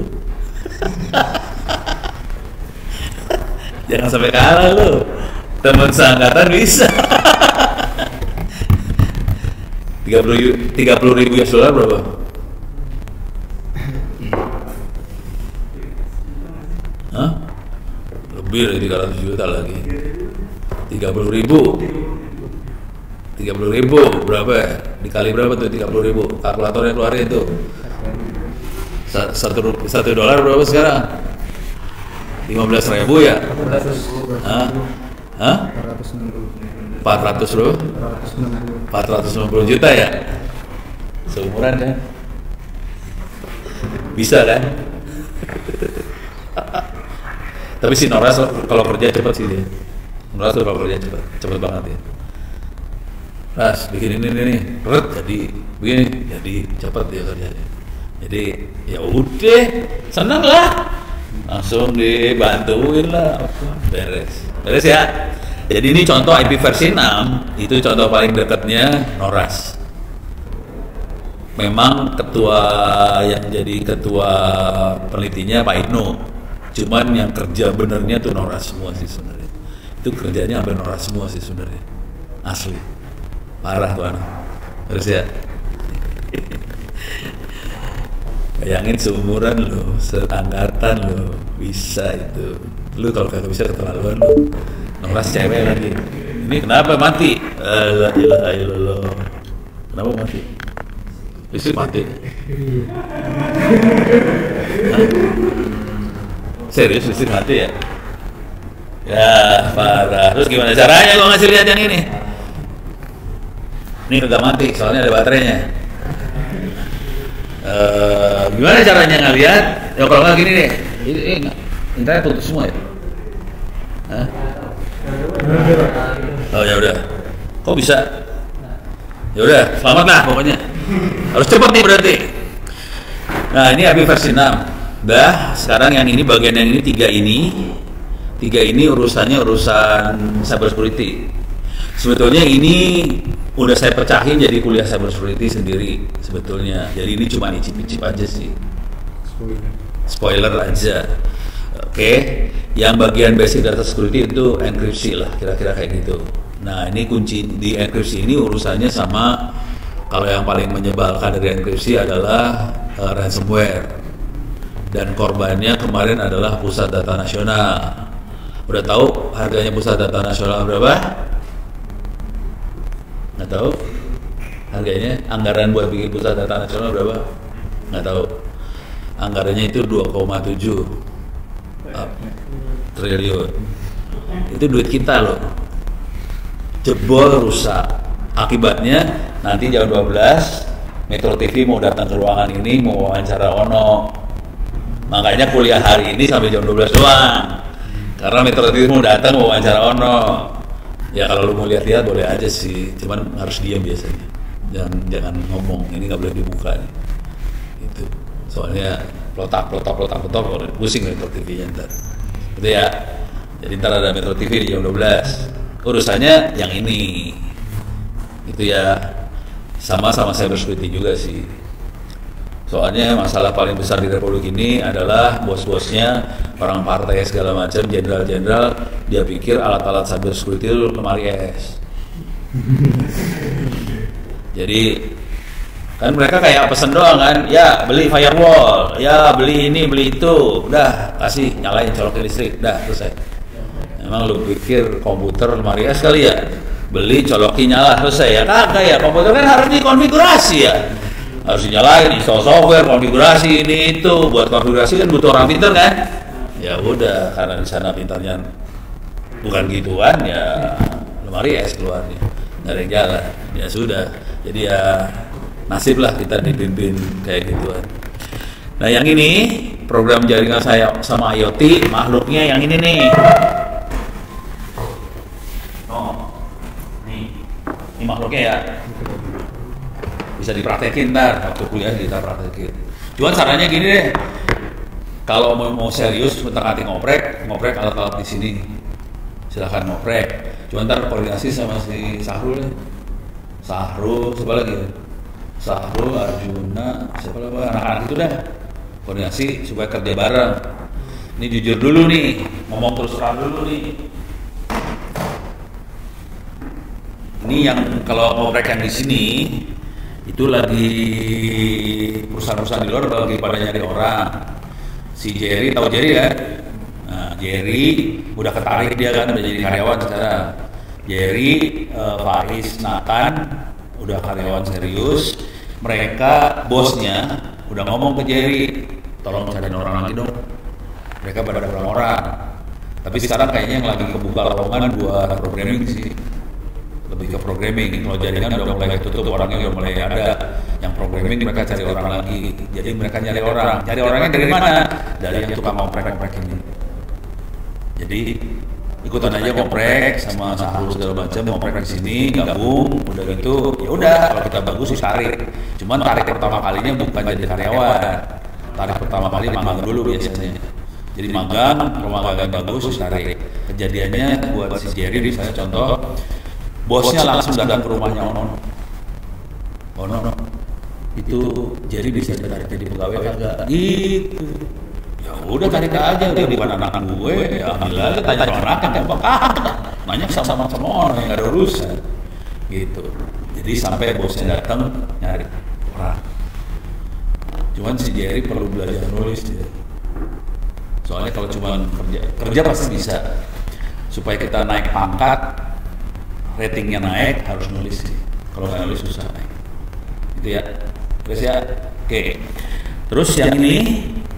Jangan sampai kalah lu. Teman seangkatan bisa. 30.000 US dollar berapa? Hah? Lebih dari 300 juta lagi. 30.000 berapa ya? Dikali berapa tuh 30.000? Kalkulatornya keluarin itu. Satu dolar berapa sekarang? 15.000 ya? Hah? 400 bro? 460 juta ya? Seumuran kan? Bisa kan? Tapi si Noras kalau kerja cepat sih dia. Noras kalau kerja cepat banget ya. Ras bikin ini nih, jadi begini, jadi cepat dia kerjanya. Jadi ya udah, senang lah, langsung dibantuin lah, beres ya. Jadi ini contoh IP versi 6, itu contoh paling dekatnya Noras. Memang yang jadi ketua penelitinya Pak Ibnu, cuman yang kerja benernya tuh Noras semua sih sebenarnya. Itu kerjanya hampir Noras semua sih sebenarnya, asli. Parah tuh anak. Terus ya. Bayangin seumuran lo, setangkatan lo, bisa itu. Lu kalau kagak bisa keterlaluan lo. Noras cewek lagi. Ini kenapa mati? La ilaha illallah. Kenapa mati? Listrik mati. Serius listrik mati ya? Ya parah. Terus gimana caranya gua ngasih lihat yang ini? Ini kagak mati, soalnya ada baterainya. Gimana caranya ngeliat? Ya kalau nggak gini deh, internet putus semua ya? Hah? Oh ya udah. Kok bisa? Ya udah, selamat lah pokoknya. Harus cepat nih berarti. Nah ini API versi 6. Dah, sekarang yang ini bagian yang ini tiga ini urusannya urusan cyber security. Sebetulnya ini udah saya pecahin jadi kuliah cyber security sendiri sebetulnya. Jadi ini cuma icip-icip aja sih. Spoiler aja. Oke, yang bagian basic data security itu enkripsi lah, kira-kira kayak gitu. Nah ini kunci di enkripsi ini urusannya sama, kalau yang paling menyebalkan dari enkripsi adalah ransomware, dan korbannya kemarin adalah Pusat Data Nasional. Udah tahu harganya Pusat Data Nasional berapa? Nggak tahu harganya. Anggaran buat bikin Pusat Data Nasional berapa? Nggak tahu. Anggarannya itu 2,7 triliun. Itu duit kita loh. Jebol, rusak. Akibatnya nanti jam 12 Metro TV mau datang ke ruangan ini mau wawancara Ono. Makanya kuliah hari ini sampai jam 12 doang. Karena Metro TV mau datang mau wawancara Ono. Ya kalau lu mau lihat-lihat boleh aja sih, cuman harus diam biasanya. Jangan ngomong, ini nggak boleh dibuka nih. Gitu. Soalnya plotak, pusing Metro TV-nya ntar. Gitu ya. Jadi ntar ada Metro TV di jam 12. Urusannya yang ini. Gitu ya. Sama-sama cyber security juga sih. Soalnya masalah paling besar di Republik ini adalah bos-bosnya, orang partai segala macam, jenderal-jenderal, dia pikir alat-alat cyber security itu lemari es. Jadi kan mereka kayak pesen doang kan, ya beli firewall, ya beli ini beli itu, udah kasih nyalain colokin listrik, udah selesai. Emang lu pikir komputer lemari es kali ya? Beli colokin nyala selesai ya? Kagak ya, komputer kan harus dikonfigurasi ya. Harus dinyalain, install software, konfigurasi ini itu. Buat konfigurasi kan butuh orang pintar kan? Ya udah, karena di sana pintarnya bukan gituan ya, lemari es keluarnya, nggak ada yang jalan. Ya sudah, jadi ya nasib lah kita dipimpin kayak gituan. Nah yang ini program jaringan saya sama IoT, makhluknya yang ini nih. Oh, ini makhluknya ya. Bisa dipraktekin ntar waktu kuliah kita praktekin. Cuman caranya gini deh, kalau mau serius mentek-atik ngoprek alat-alat di sini silahkan ngoprek. Cuman ntar koordinasi sama si Sahrul, siapa lagi? Sahrul, Arjuna, siapa lagi? Anak-anak itu dah koordinasi supaya kerja bareng. Ini jujur dulu nih, ngomong terus terang dulu nih. Ini yang kalau ngoprek yang di sini itu lagi perusahaan-perusahaan di luar lagi pada nyari orang. Si Jerry, tahu Jerry kan? Nah, Jerry udah ketarik dia kan, udah jadi karyawan sekarang. Jerry, Faiz, Nathan udah karyawan serius. Mereka bosnya udah ngomong ke Jerry, tolong cari orang lagi dong. Mereka pada orang. Tapi sekarang kayaknya yang lagi kebuka lowongan buat programming sih. Lebih ke programming. Kalau jaringan udah mulai tutup, orangnya udah mulai ada. Yang programming mereka cari orang lagi. Jadi mereka nyari orang. Cari orangnya dari mana? Dari yang tukang ngoprek ini. Jadi ikutan aja ngoprek sama Sahrul segala macam, ngoprek di sini, gabung, udah gitu. Ya udah, kalau kita bagus sih tarik. Cuman tarik pertama kalinya bukan jadi karyawan. Tarik pertama kali magang dulu biasanya. Jadi magang, kalau magang bagus tarik. Kejadiannya buat si Jerry, saya contoh, bosnya langsung datang ke rumahnya Ono, itu jadi bisa ditarik jadi pegawai kagak? Gitu. Ya udah tarik aja, dia bukan anak gue, ya ambil aja, tanya sama anaknya, nanya sama orang yang nggak ada urusan, gitu. Jadi sampai bosnya datang nyari orang. Cuman si Jerry perlu belajar nulis dia. Soalnya kalau cuma kerja pasti bisa. Supaya kita naik pangkat, ratingnya naik, harus nulis sih. Kalau nggak nulis susah naik. Gitu ya. Terus ya, oke. Terus yang ini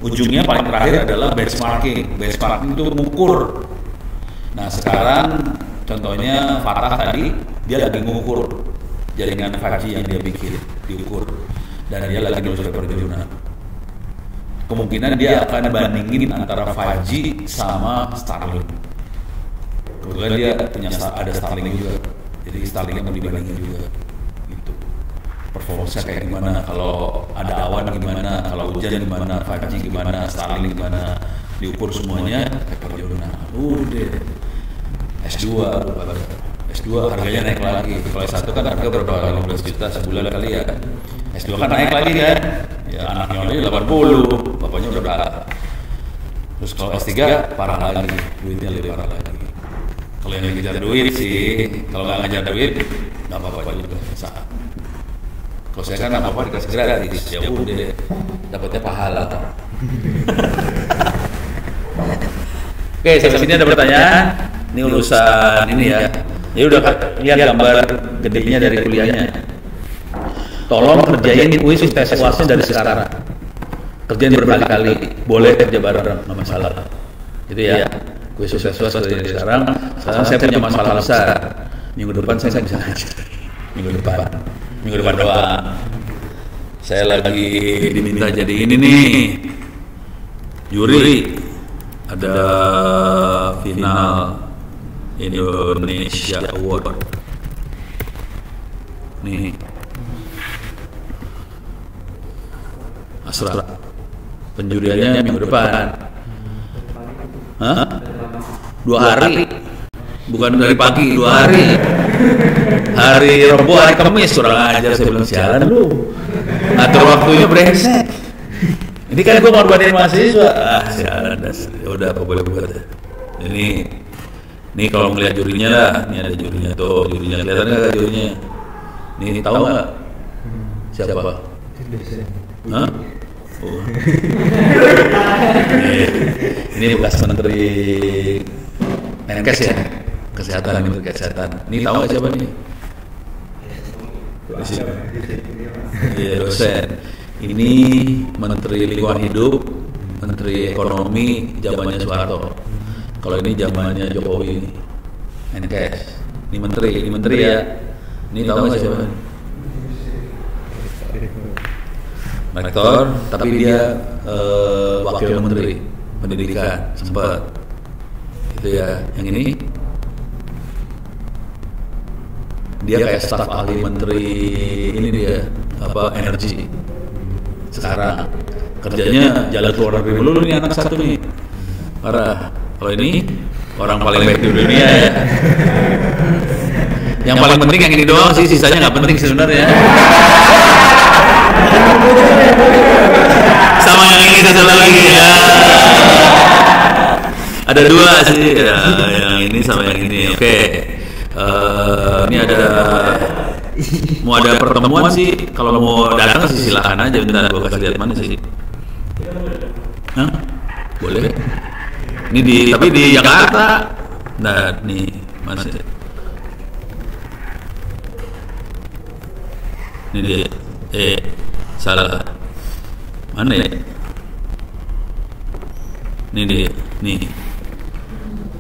ujungnya paling terakhir adalah benchmarking. Benchmarking itu mengukur. Nah sekarang contohnya Fatah tadi dia lagi mengukur jaringan 5G yang dia bikin, diukur, dan dia lagi nulis paper jurnal. Kemungkinan dia akan bandingin antara 5G sama Starlink. Kebetulan dia punya ada Starlink juga, jadi Starlink mau dibandingin juga. Gitu. Performance-nya kayak gimana? Kalau ada awan gimana? Kalau hujan gimana? 5G gimana? Starlink gimana? Diukur semuanya paper jurnal. Udah. S2 harganya naik lagi. Kalau S1 kan harga berapa? 15 juta sebulan kali ya. S2 kan naik lagi kan? Ya anaknya ini 80, bapaknya udah berapa. Terus kalau S3 parah lagi, duitnya lebih parah lagi. Kalau yang ngejar duit sih, kalau nggak ngejar duit, nggak apa-apa juga. Saat. Kalau saya kan nggak apa-apa dikasih gratis, ya udah, dapatnya pahala. Oke, sampai sini ada pertanyaan. Ini urusan ini ya. Jadi udah lihat gambar gedenya dari kuliahnya. Tolong kerjain kuis tes UASnya dari sekarang. Kerjain berkali-kali. Boleh kerja bareng, nggak masalah. Gitu ya. Kuis tes UAS dari sekarang. Sekarang saya punya masalah besar. Minggu depan saya nggak bisa ngajar. Minggu depan doang. Saya lagi diminta jadi ini nih. Juri. Ada final Indonesia Award. Nih. Asra. Penjuriannya minggu depan. Hah? 2 hari. Bukan dari pagi, 2 hari. Hari Rabu, hari Kamis, kurang ajar saya belum siaran lu. Atur waktunya brengsek. Ini kan gue ngorbanin mahasiswa. Siaran das. Ya udah apa boleh buat. Ini kalau melihat jurinya lah, ini ada jurinya tuh, jurinya kelihatan nggak jurinya? Nih tahu nggak? Siapa? Hah? Oh. Ini bekas Menteri Menkes ya, Kesehatan, Menteri Kesehatan. Ini tahu nggak siapa nih? Iya, dosen. Ini Menteri Lingkungan Hidup, Menteri Ekonomi zamannya Soeharto. Kalau ini zamannya Jokowi, Menkes. Ini menteri ya. Ini tahu nggak siapa? Rektor, tapi dia wakil menteri pendidikan sempat. Itu ya. Yang ini dia kayak staf ahli menteri ini dia energi. Sekarang kerjanya jalan keluar negeri dulu nih anak satu nih. Parah. Kalau ini orang paling baik di dunia ya. Yang paling penting yang ini doang sih, sisanya nggak penting sebenarnya. Sama yang ini satu lagi ya. Ada 2 sih, ya, yang ini sama yang ini. Oke. Ini mau ada pertemuan sih. Kalau mau datang sih silakan aja. Bentar, gue kasih lihat mana sih. Hah? Boleh. Ini tapi di Jakarta. Nah, nih masih. Ini dia. Salah. Mana ya? Ini dia. Nih.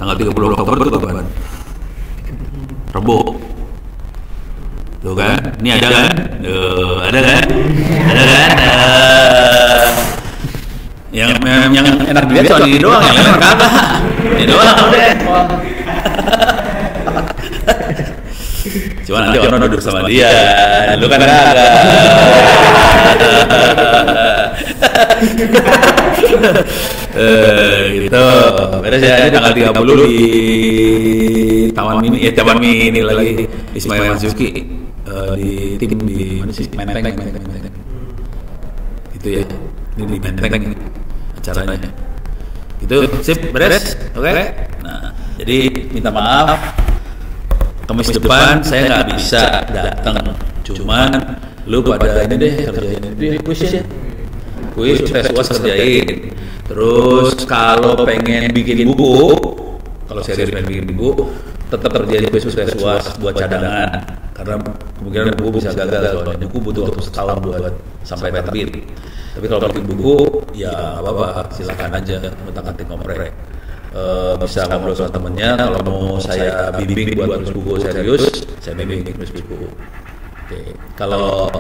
Tanggal 30 Oktober itu kapan? Rebo. Tuh kan? Ini ada kan? Ada kan? Ada kan? Yang enak dilihat soal ini doang, yang lain kagak. Ini doang udah. Cuma nanti orang duduk sama dia, lu kan kagak. Gitu. Beres ya, ini tanggal 30 di Taman Mini lagi Ismail Marzuki di tim di mana sih? Menteng. Itu ya. Ini di Menteng acaranya. Itu sip, beres. Oke. Nah, jadi minta maaf. Kamis depan saya nggak bisa datang. Cuman lu pada ini deh kerjain ini kuis ya. Kuis tes UAS kerjain. Terus kalau pengen bikin buku, kalau serius pengen bikin buku, tetap kerjain kuis tes UAS buat cadangan. karena kemungkinan buku bisa gagal, soalnya buku butuh waktu setahun buat sampai terbit. Tapi kalau bikin buku ya nggak apa-apa, silakan aja ngotak-ngatik ngoprek. Bisa ngobrol sama temennya, kalau mau saya bimbing buat nulis buku serius, saya bimbing nulis buku. Oke. Kalau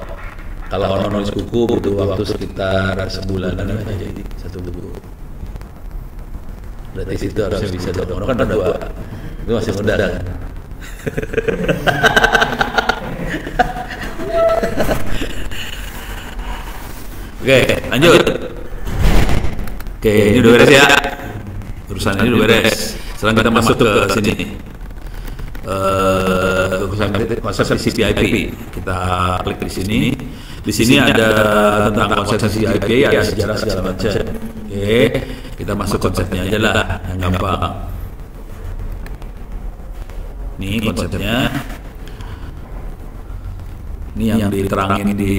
nulis buku butuh waktu sekitar sebulanan aja jadi satu buku. Berarti situ harusnya bisa dong. Orang kan ada 2, itu masih muda kan. Oke, lanjut. Oke, ini udah beres ya. Urusan ini udah beres. Sekarang kita masuk ke sini. Konsep TCP/IP. Kita klik di sini. Di sini ada tentang konsep TCP/IP, ada sejarah segala macam. Oke, kita masuk konsepnya aja lah, yang gampang. Ini konsepnya. Ini yang diterangin di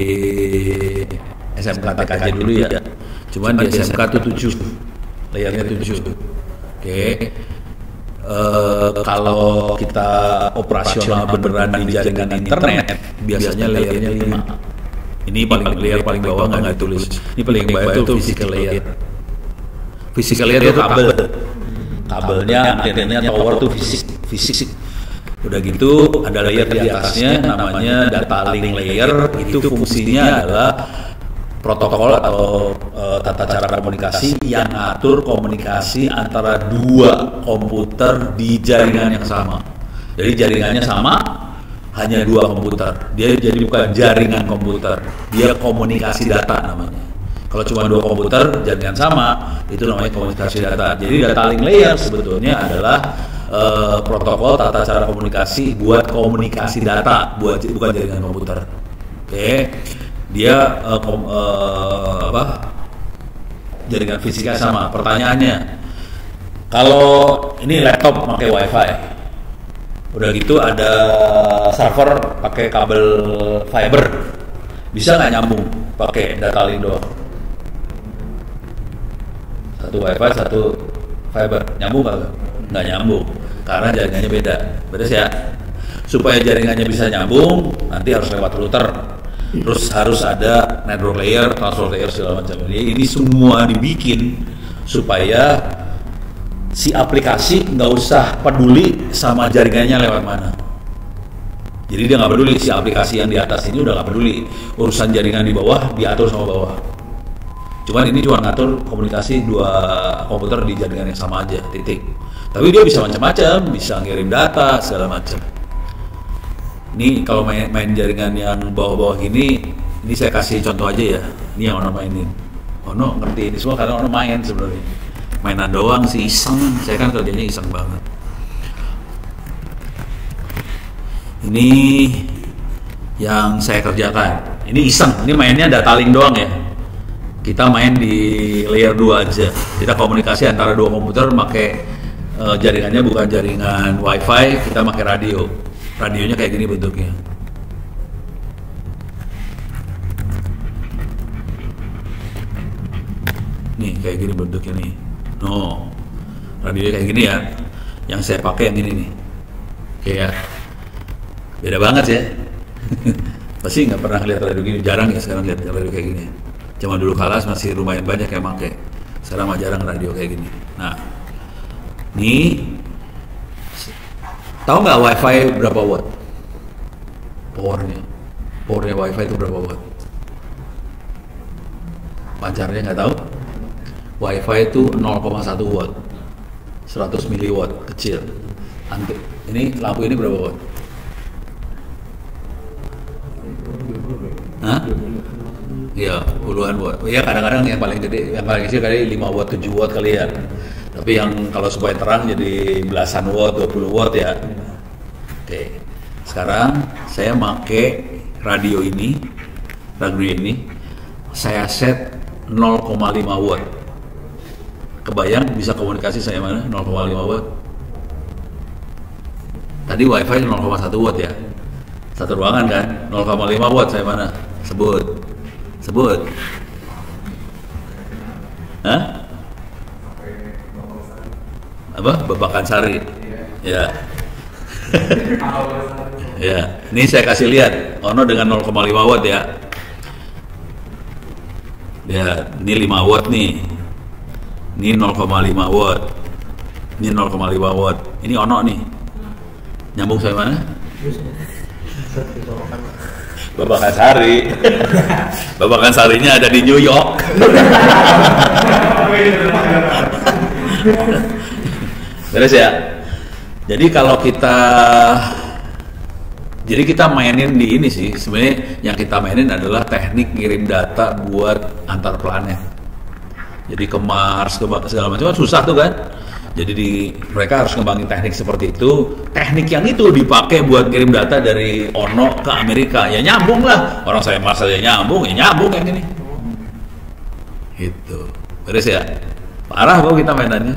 SMK TKJ dulu ya. Cuman di SMK itu 7, layarnya 7. Oke. Kalau kita operasional beneran di jaringan internet, biasanya layarnya 5. Ini layer paling bawah nggak ditulis. Ini paling bawah itu physical layer. Physical layer itu kabelnya, antenanya, tower tuh fisik. Udah gitu ada layer di atasnya namanya data link layer. Itu fungsinya adalah protokol atau tata cara komunikasi yang ngatur komunikasi antara 2 komputer di jaringan yang sama. Jadi jaringannya sama, hanya 2 komputer. Dia jadi bukan jaringan komputer, dia komunikasi data namanya. Kalau cuma 2 komputer jaringan sama, itu namanya komunikasi data. Jadi data link layer sebetulnya adalah protokol tata cara komunikasi buat komunikasi data, bukan jaringan komputer. Oke. Dia jaringan fisiknya sama. Pertanyaannya, kalau ini laptop pakai WiFi, udah gitu ada server pakai kabel fiber, bisa nggak nyambung pakai data link doang? Satu WiFi, satu fiber, nyambung nggak nyambung? Karena jaringannya beda. Beres ya? Supaya jaringannya bisa nyambung, nanti harus lewat router. Terus harus ada network layer, transport layer segala macam. Ini semua dibikin supaya si aplikasi nggak usah peduli sama jaringannya lewat mana. Jadi dia nggak peduli, si aplikasi yang di atas ini udah nggak peduli. Urusan jaringan di bawah diatur sama bawah. Cuman ini cuma ngatur komunikasi 2 komputer di jaringan yang sama aja, titik. Tapi dia bisa macam-macam, bisa ngirim data segala macam. Ini kalau main jaringan yang bawah-bawah gini, ini saya kasih contoh aja ya. Ini yang Ono mainin. Ono ngerti ini semua karena Ono main sebenarnya. Mainan doang sih, iseng. Saya kan kerjanya iseng banget. Ini yang saya kerjakan. Ini iseng. Ini mainnya data link doang ya. Kita main di layer 2 aja. Kita komunikasi antara 2 komputer pakai jaringannya bukan jaringan WiFi, kita pakai radio. Radionya kayak gini bentuknya. Nih kayak gini bentuknya nih. No, radionya kayak gini ya. Yang saya pakai yang ini nih. Kayak beda banget ya. Pasti nggak pernah lihat radio gini. Jarang ya sekarang lihat radio kayak gini. Cuma dulu kalah masih lumayan banyak yang pakai. Sekarang mah jarang radio kayak gini. Nah, nih. Tahu nggak WiFi berapa watt? Powernya WiFi itu berapa watt? Pancarnya nggak tahu? WiFi itu 0,1 watt, 100 miliwatt kecil. Ini lampu ini berapa watt? Hah? Ya puluhan watt. Ya kadang-kadang yang paling gede, yang paling kecil kali 5 watt, 7 watt kali ya. Tapi yang kalau supaya terang jadi belasan watt, 20 watt ya. Oke. Sekarang saya pakai radio ini, saya set 0,5 watt. Kebayang bisa komunikasi saya mana 0,5 watt? Tadi WiFi 0,1 watt ya. Satu ruangan kan, 0,5 watt saya mana? Sebut. Hah? Apa? Babakan Sari. Ya. Ya, ini saya kasih lihat Ono dengan 0,5 watt ya. Ya, ini 5 watt nih. Ini 0,5 watt. Ini 0,5 watt. Ini Ono nih. Nyambung sampai mana? Babakan Sari. Babakan Sarinya ada di New York. Beres ya? Jadi kalau kita mainin di ini sih, sebenarnya yang kita mainin adalah teknik ngirim data buat antar planet. Jadi ke Mars, ke segala macam susah tuh kan. Jadi mereka harus ngembangin teknik seperti itu. Teknik yang itu dipakai buat kirim data dari Ono ke Amerika. Ya nyambung lah. Orang saya Mars aja nyambung, ya nyambung yang ini. Gitu. Beres ya? Parah kok kita mainannya.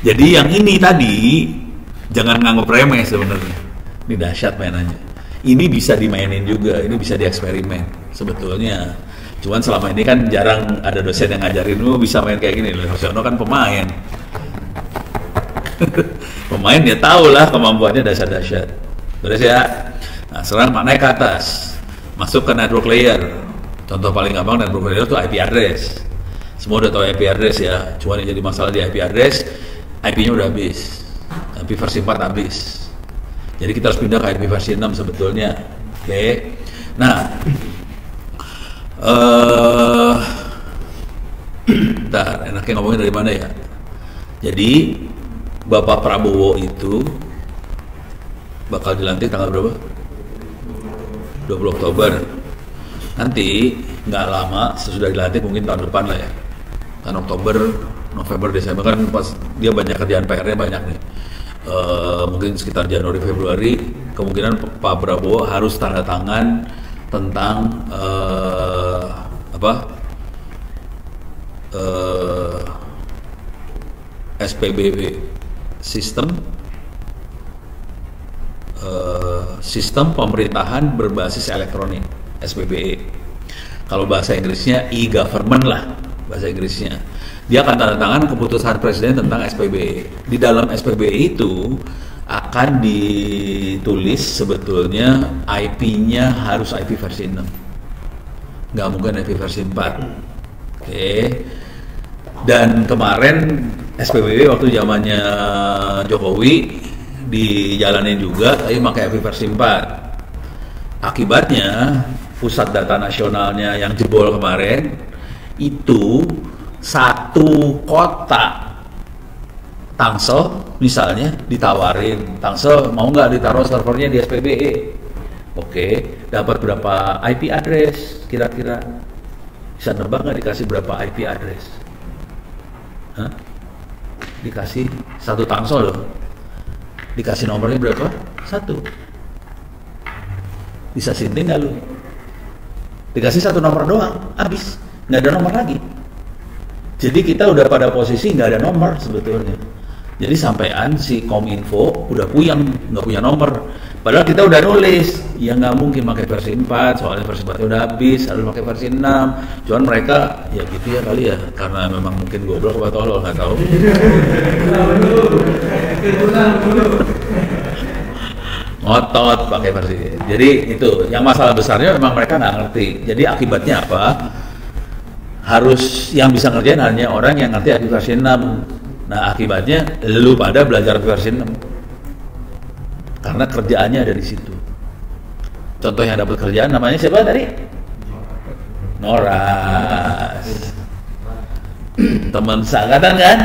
Jadi yang ini tadi jangan nganggap remeh sebenarnya. Ini dahsyat mainannya. Ini bisa dimainin juga, ini bisa dieksperimen sebetulnya. Cuman selama ini kan jarang ada dosen yang ngajarin lu bisa main kayak gini loh. Ono kan pemain. Pemain dia tahu lah kemampuannya dahsyat-dahsyat. Beres ya? Nah, sekarang naik ke atas, masuk ke network layer. Contoh paling gampang network layer itu IP address. Semua udah tahu IP address ya. Cuma yang jadi masalah di IP address, IP-nya udah habis. IP versi 4 habis. Jadi kita harus pindah ke IP versi 6 sebetulnya. Oke. Nah, bentar, enaknya ngomongin dari mana ya? Jadi Bapak Prabowo itu bakal dilantik tanggal berapa? 20 Oktober. Nanti nggak lama sesudah dilantik, mungkin tahun depan lah ya. Tahun Oktober, November, Desember kan pas dia banyak kerjaan PR-nya banyak nih. Mungkin sekitar Januari Februari kemungkinan Pak Prabowo harus tanda tangan tentang SPBB sistem pemerintahan berbasis elektronik SPBE. Kalau bahasa Inggrisnya e-government lah bahasa Inggrisnya. Dia akan tanda tangan keputusan presiden tentang SPBE. Di dalam SPBE itu akan ditulis sebetulnya IP-nya harus IP versi 6. Nggak mungkin IP versi 4. Oke. Dan kemarin SPBE waktu zamannya Jokowi dijalanin juga, tapi pakai IP versi 4. Akibatnya pusat data nasionalnya yang jebol kemarin itu satu kota Tangsel misalnya ditawarin, Tangsel mau nggak ditaruh servernya di SPBE? Oke, dapat berapa IP address kira-kira? Bisa nebak nggak dikasih berapa IP address? Hah? Dikasih satu Tangsel loh. Dikasih nomornya berapa? 1. Bisa sinting nggak lu? Dikasih satu nomor doang, habis, nggak ada nomor lagi. Jadi kita udah pada posisi nggak ada nomor sebetulnya. Jadi sampean si Kominfo udah puyeng, nggak punya nomor. Padahal kita udah nulis, ya nggak mungkin pakai versi 4, soalnya versi 4 udah habis, harus pakai versi 6. Cuman mereka ya gitu ya kali ya, karena memang mungkin goblok atau tolol, nggak tahu. Ngotot pakai versi. Jadi itu, yang masalah besarnya memang mereka nggak ngerti. Jadi akibatnya apa? Harus yang bisa ngerjain hanya orang yang ngerti IP versi 6. Nah akibatnya lu pada belajar versi 6 karena kerjaannya ada di situ. Contoh yang dapat kerjaan namanya siapa tadi? Noras, teman seangkatan kan?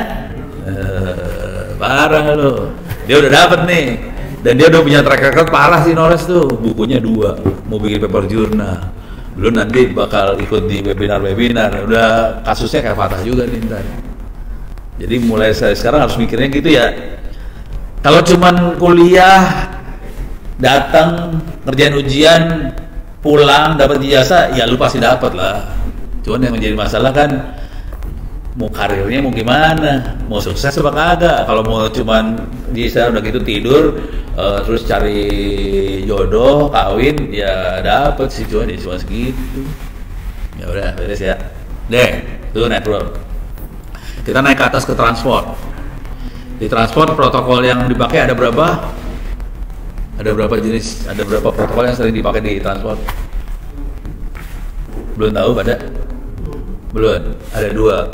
Parah lo, dia udah dapat nih, dan dia udah punya track record parah sih Noras tuh. Bukunya 2, mau bikin paper jurnal. Belum nanti bakal ikut di webinar, udah kasusnya kayak Fatah juga nih ntar. Jadi mulai sekarang harus mikirnya gitu ya. Kalau cuman kuliah, datang, ngerjain ujian, pulang, dapat ijazah, ya lu pasti dapat lah. Cuman yang menjadi masalah kan, mau karirnya mau gimana, mau sukses apa kagak. Kalau mau cuman bisa udah gitu tidur, terus cari jodoh, kawin, ya dapet sih cuma segitu. Ya udah beres ya. Deh, itu network. Kita naik ke atas ke transport. Di transport protokol yang dipakai ada berapa? Ada berapa jenis? Ada berapa protokol yang sering dipakai di transport? Belum tahu pada? Belum. Ada dua.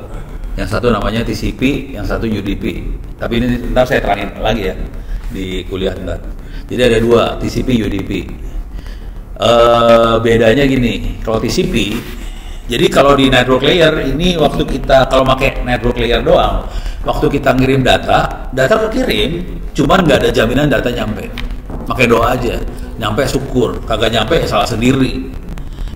Yang satu namanya TCP, yang satu UDP. Tapi ini ntar saya terangin lagi ya di kuliah ntar. Jadi ada dua, TCP, UDP. Bedanya gini, kalau TCP, jadi kalau di network layer ini waktu kita kalau pakai network layer doang, waktu kita ngirim data kekirim, cuman nggak ada jaminan data nyampe. Pakai doa aja, nyampe syukur, kagak nyampe salah sendiri.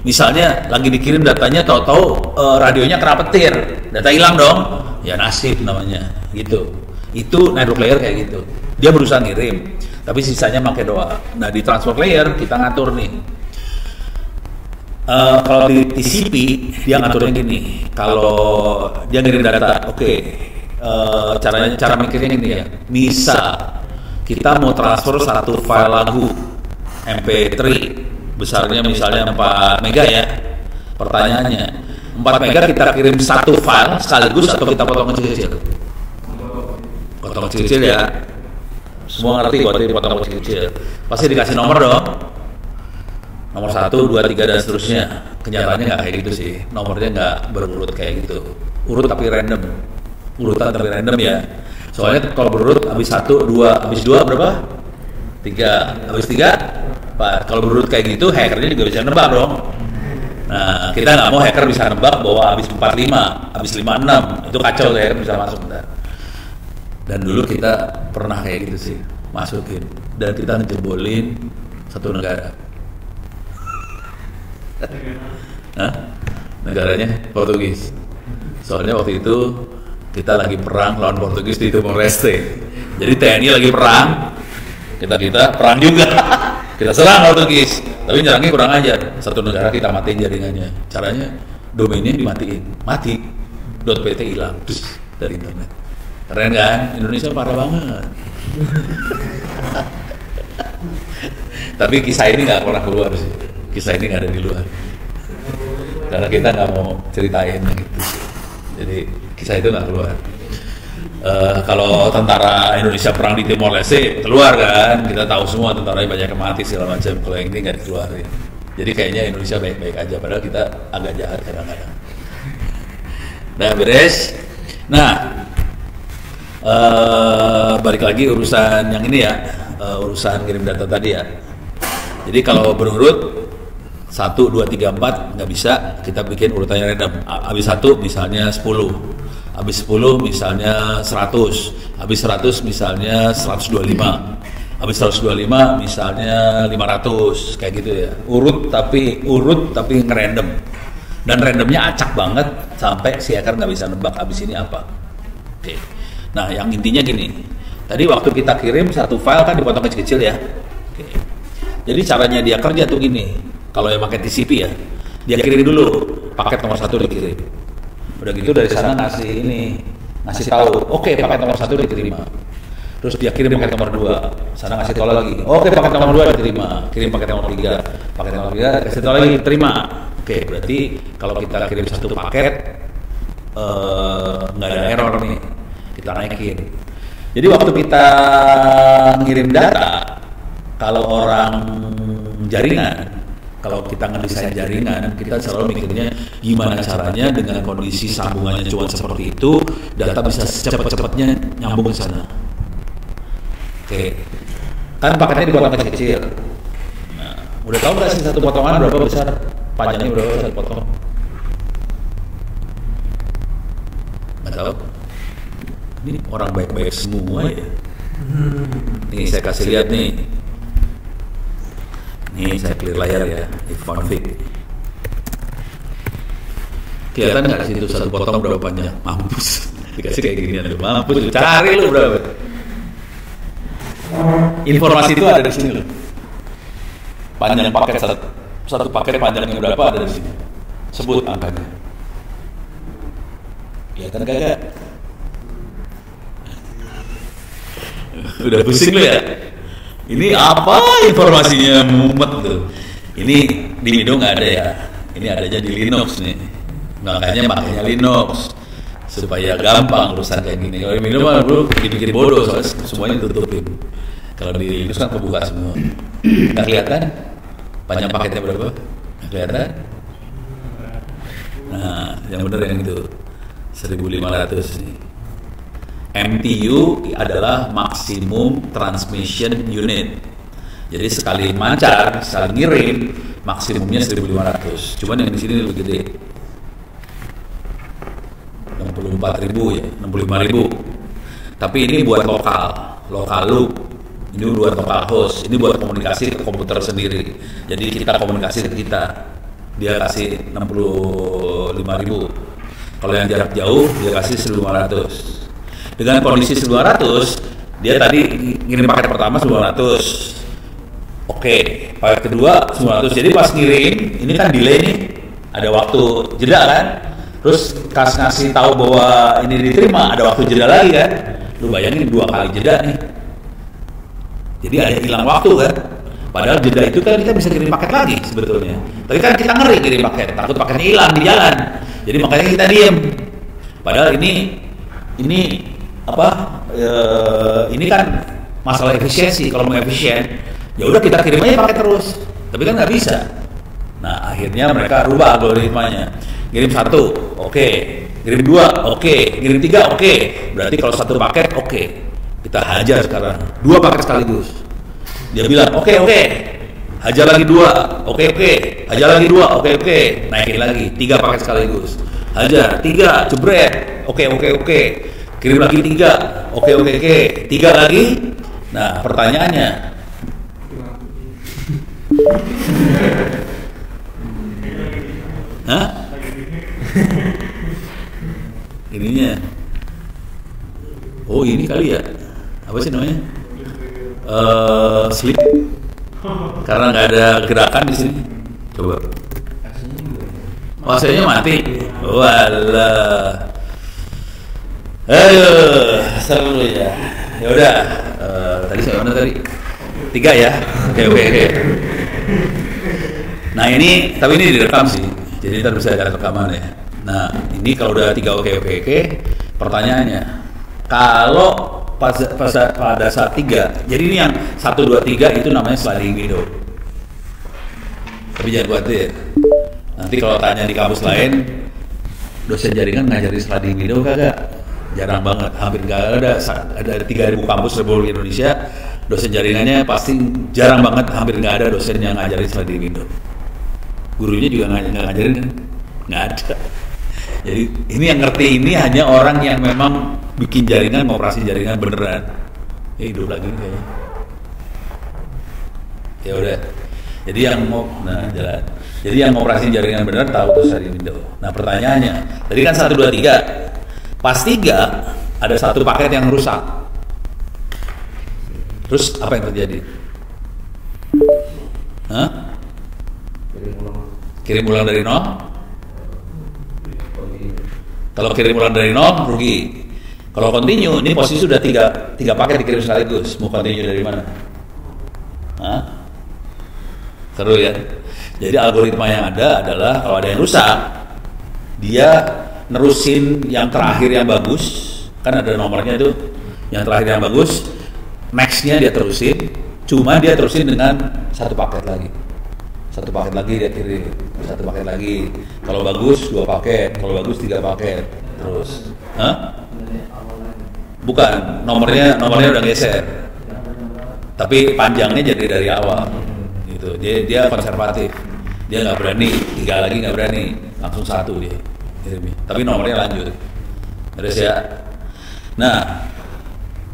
Misalnya lagi dikirim datanya, tahu-tahu radionya kena petir, data hilang dong, ya nasib namanya, gitu. Itu network layer kayak gitu. Dia berusaha ngirim, tapi sisanya pakai doa. Nah di transport layer kita ngatur nih. Kalau di TCP dia ngaturnya gini, kalau dia ngirim data, oke. Cara mikirnya gini ya, misal kita mau transfer satu file lagu MP3 besarnya misalnya 4 mega ya, pertanyaannya 4 mega kita kirim satu file sekaligus atau kita potong kecil-kecil? Potong kecil-kecil ya, semua ngerti buat potong kecil-kecil, pasti dikasih nomor dong, nomor 1, 2, 3 dan seterusnya. Kenyataannya nggak kayak gitu sih, nomornya nggak berurut kayak gitu, urut tapi random, urutan tapi random ya. Soalnya kalau berurut habis 1, 2, habis 2 berapa? 3, habis 3 4. Kalau berurut kayak gitu hackernya juga bisa nebak dong. Nah kita nggak mau hacker bisa nebak bahwa habis 45, habis 56, itu kacau, hacker bisa masuk bentar. Dan dulu kita pernah kayak gitu sih, masukin, dan kita ngejebolin satu negara. Nah, negaranya Portugis. Soalnya waktu itu kita lagi perang lawan Portugis di Timor Leste. Jadi TNI lagi perang, kita perang juga. Kita serang Portugis, tapi nyerangnya kurang ajar. Satu negara kita matiin jaringannya. Caranya domainnya dimatiin, mati. .pt hilang dari internet. Keren kan? Indonesia parah banget. Tapi kisah ini nggak pernah keluar sih. Kisah ini nggak ada di luar. Karena kita nggak mau ceritain gitu. Jadi kisah itu nggak keluar. Kalau tentara Indonesia perang di Timor Leste keluar kan, kita tahu semua tentaranya banyak yang mati segala macam. Kalau yang ini nggak dikeluarin. Jadi kayaknya Indonesia baik-baik aja, padahal kita agak jahat kadang-kadang. Nah beres. Nah balik lagi urusan yang ini ya, urusan kirim data tadi ya. Jadi kalau berurut 1, 2, 3, 4 nggak bisa, kita bikin urutannya random. Habis 1 misalnya 10, habis 10 misalnya 100, habis 100 misalnya 125, habis 125 misalnya 500, kayak gitu ya. Urut tapi ngerandom, dan randomnya acak banget sampai si hacker nggak bisa nebak habis ini apa. Oke. Nah yang intinya gini, tadi waktu kita kirim satu file kan dipotong kecil-kecil ya. Oke. Jadi caranya dia kerja tuh gini, kalau yang pakai TCP ya, dia kirim dulu paket nomor 1 dikirim. Udah gitu dari sana ngasih tahu, oke, paket nomor 1 diterima. Terus dia kirim paket nomor 2, sana ngasih tahu lagi, oke, paket nomor 2 diterima. Kirim paket nomor 3, paket nomor 3 kasih tahu lagi diterima. Oke, berarti kalau kita kirim satu paket nggak ada error nih, kita naikin. Jadi waktu kita ngirim data, kalau orang jaringan, kalau kita ngedesain jaringan, kita selalu mikirnya gimana caranya dengan kondisi sambungannya cuma seperti itu, data bisa secepat-cepatnya nyambung ke sana. Oke, kan paketnya dipotong kecil. Nah, udah tahu nggak sih satu potongan berapa besar? Panjangnya berapa satu potong? Nggak tahu. Ini orang baik-baik semua ya. Nih saya kasih lihat nih. Ini saya clear layar ya, Ivanfik. Kelihatan nggak sih itu satu potong berapa panjang? Mampus, dikasih kayak gini aduh, mampus, cari lu berapa? Informasi itu ada di sini loh. Panjang paket satu paket panjangnya berapa ada di sini. Sebut angkanya. Ya kan kagak? Udah pusing lu ya? Ini apa informasinya mumet tuh? Ini di Mido nggak ada ya? Ini adanya di Linux nih. Makanya Linux supaya gampang urusan kayak gini. Kalau di Mido mah dulu dibikin bodoh, soalnya semuanya ditutupin. Kalau di Linux kan kebuka semua. Nggak kelihatan? Panjang paketnya berapa? Nggak kelihatan? Nah, yang benar yang itu 1500 nih. MTU adalah Maximum Transmission Unit. Jadi sekali mancar, sekali ngirim, maksimumnya 1500. Cuman yang di sini lebih gede. 64.000 ya, 65.000. Tapi ini buat lokal loop. Ini buat lokal host. Ini buat komunikasi ke komputer sendiri. Jadi kita komunikasi ke kita. Dia kasih 65.000. Kalau yang jarak jauh dia kasih 1.500. Dengan kondisi 1.500, dia tadi ngirim paket pertama 1.500. Oke, paket kedua 1.500. Jadi pas ngirim, ini kan delay nih, ada waktu jeda kan. Terus ngasih tahu bahwa ini diterima, ada waktu jeda lagi kan. Lu bayangin 2 kali jeda nih. Jadi ada hilang waktu kan. Padahal jeda itu kan kita bisa kirim paket lagi sebetulnya. Tapi kan kita ngeri kirim paket, takut paketnya hilang di jalan. Jadi makanya kita diem. Padahal ini ini kan masalah efisiensi. Kalau mau efisien, ya udah kita kirim aja paket terus. Tapi kan nggak bisa. Nah akhirnya mereka rubah algoritmanya. Kirim 1, oke. Kirim 2, oke. Kirim 3, oke. Berarti kalau 1 paket, oke. Kita hajar sekarang 2 paket sekaligus. Dia bilang, oke. Hajar lagi 2, oke. Hajar lagi 2, oke. Naikin lagi 3 paket sekaligus. Hajar 3, jebret, oke. Kirim lagi 3, oke. 3 lagi. Nah pertanyaannya, hah? Ininya, oh ini kali ya, apa sih namanya? Sleep, karena nggak ada gerakan di sini. Coba, AC-nya mati. Walah, ayo seru ya. Ya udah, tadi saya mana tadi? 3 ya. Oke. Nah ini, tapi ini direkam sih, jadi ntar bisa ada rekaman ya. Nah ini kalau udah 3 oke. Pertanyaannya, kalau pada saat 3, jadi ini yang 1, 2, 3 itu namanya sliding window. Tapi jangan khawatir, nanti kalau tanya di kampus lain, dosen jaringan ngajarin sliding window kagak? Jarang banget, hampir nggak ada. Ada 3.000 kampus Republik Indonesia, dosen jaringannya pasti jarang banget, hampir nggak ada dosen yang ngajarin sliding window. Gurunya juga nggak ngajarin kan? Nggak ada. Jadi ini yang ngerti ini hanya orang yang memang bikin jaringan, ngoperasi jaringan beneran. Hidup lagi kayaknya. Ya udah. Jadi yang jalan. Jadi yang ngoperasi jaringan beneran tahu tuh sliding window. Nah pertanyaannya, tadi kan 1, 2, 3. Pas 3 ada 1 paket yang rusak. Terus apa yang terjadi? Hah? Kirim ulang dari 0? Kalau kirim ulang dari 0 rugi. Kalau continue, ini posisi sudah 3 paket dikirim sekaligus. Mau continue dari mana? Hah? Seru ya. Jadi algoritma yang ada adalah kalau ada yang rusak, dia nerusin yang terakhir yang bagus, kan ada nomornya itu, yang terakhir yang bagus, next-nya dia terusin, cuma dia terusin dengan 1 paket lagi. 1 paket lagi dia kirim, 1 paket lagi. Kalau bagus 2 paket, kalau bagus 3 paket, terus. Hah? Bukan, nomornya udah geser. Tapi panjangnya jadi dari awal. Gitu. Dia konservatif. Dia nggak berani, 3 lagi nggak berani, langsung 1 dia. Tapi nomornya lanjut. Terus ya. Nah,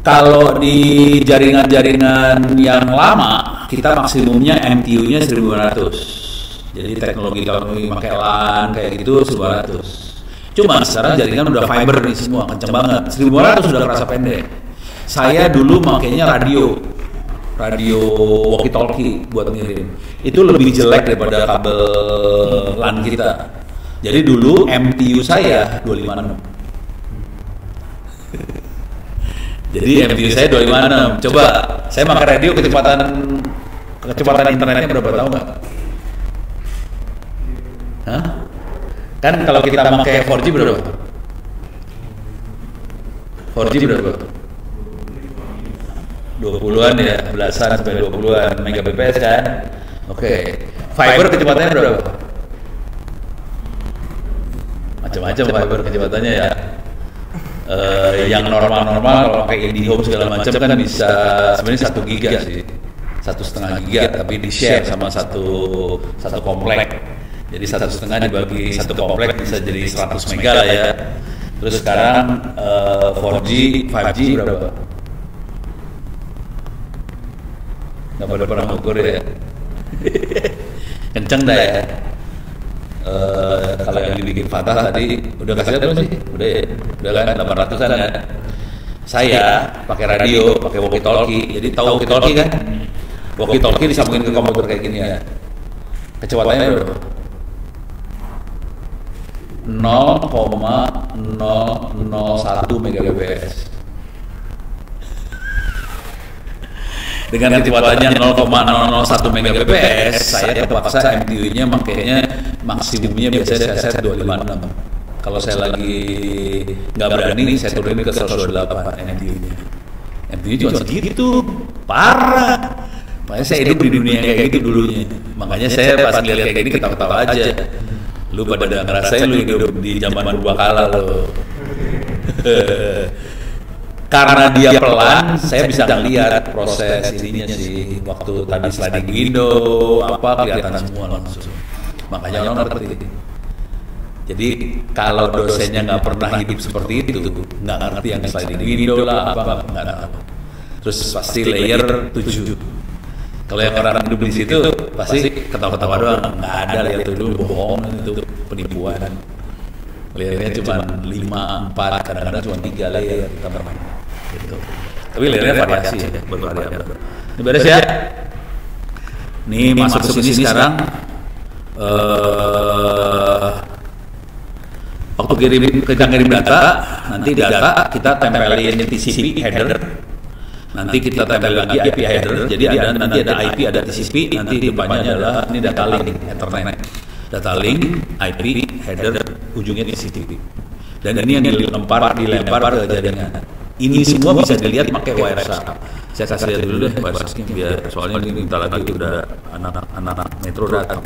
kalau di jaringan-jaringan yang lama, kita maksimumnya MTU-nya 1500. Jadi teknologi kalau pakai LAN kayak gitu 1500. Cuma sekarang jaringan udah fiber nih semua, kenceng banget. 1500 sudah kerasa pendek. Saya dulu makainya radio walkie talkie buat ngirim. Itu lebih jelek daripada kabel LAN kita. Jadi dulu MTU saya 256. Jadi MTU saya 256. Coba saya pakai radio kecepatan internetnya berapa, tahu nggak? Hah? Kan kalau kita pakai 4G berapa? 4G berapa? 20-an ya, belasan sampai 20-an Mbps kan. Oke. Fiber kecepatannya berapa? Macam-macam fiber kecepatannya ya. Yang normal-normal kalau pakai IndiHome segala macam kan bisa sebenarnya 1 giga sih, 1,5 giga, tapi di share sama satu komplek. Jadi 1,5 dibagi satu komplek bisa jadi 100 mega lah ya. Terus sekarang 4G, 5G berapa? Nggak pada pernah ngukur ya. Kenceng dah ya. Kalau yang dibikin Fatah tadi udah kasih belum sih? Udah ya, udah kan 800-an ya. Saya pakai radio, pakai walkie talkie. Jadi tahu walkie talkie kan? Walkie talkie disambungin ke komputer kayak gini ya. Kecepatannya berapa? 0,001 Mbps. Dengan kecepatannya 0,001 Mbps, saya terpaksa MTU-nya makanya maksimumnya biasanya saya set 256. Kalau saya lagi nggak berani, saya turunin ke 128 MTU-nya. MTU cuma segitu, parah. Makanya saya hidup di dunia kayak gitu dulunya. Makanya saya pas lihat kayak gini ketawa-ketawa aja. Lu pada ngerasain lu hidup di zaman purbakala lo. Karena dia pelan, saya bisa lihat proses ininya sih. Waktu tadi sliding window, apa kelihatan semua langsung. Makanya orang ngerti. Jadi kalau dosennya nggak pernah hidup seperti itu, nggak ngerti yang sliding window lah, apa nggak tahu. Terus pasti layer 7. Kalau yang orang hidup di situ pasti ketawa-ketawa doang, nggak ada lihat dulu, bohong, itu penipuan. Layernya cuma 5, 4, kadang-kadang cuma 3 layer kita bermain. Gitu. Tapi layernya variasi ya, bervariasi. Ini beres ya. Nih masuk ke sini sekarang. Waktu kita kirim data, nanti data kita tempelin TCP header. Nanti kita tempel lagi IP header. Jadi nanti ada IP, ada TCP. Nanti depannya adalah ini data link Ethernet. Data link, IP, header, ujungnya TCP. Dan ini yang dilempar ke jaringan. Ini semua bisa dilihat pakai Wireshark. Saya kasih lihat dulu deh Wireshark biar soalnya ini bentar lagi udah anak-anak Metro datang.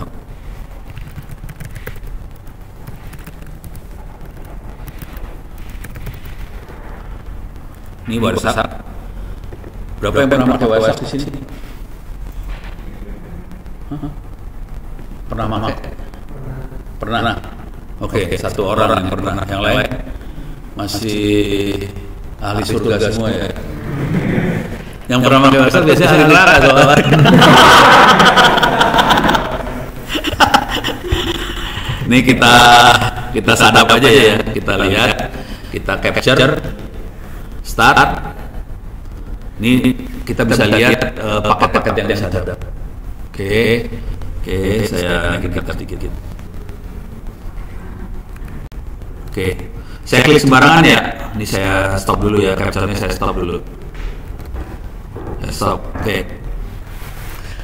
Ini Wireshark. Berapa yang pernah pakai Wireshark di sini? Pernah pakai? Pernah. Oke, satu orang yang pernah, yang lain masih ahli surga semua ya. Yang pernah pakai Wireshark biasanya ahli neraka soalnya. Ini kita sadap aja ya, kita lihat, kita capture, start. Ini kita bisa lihat paket-paket yang disadap. Oke, saya naikin sedikit. Oke, saya klik sembarangan ya. Ini saya stop dulu ya, capture-nya saya stop dulu. Stop. Oke.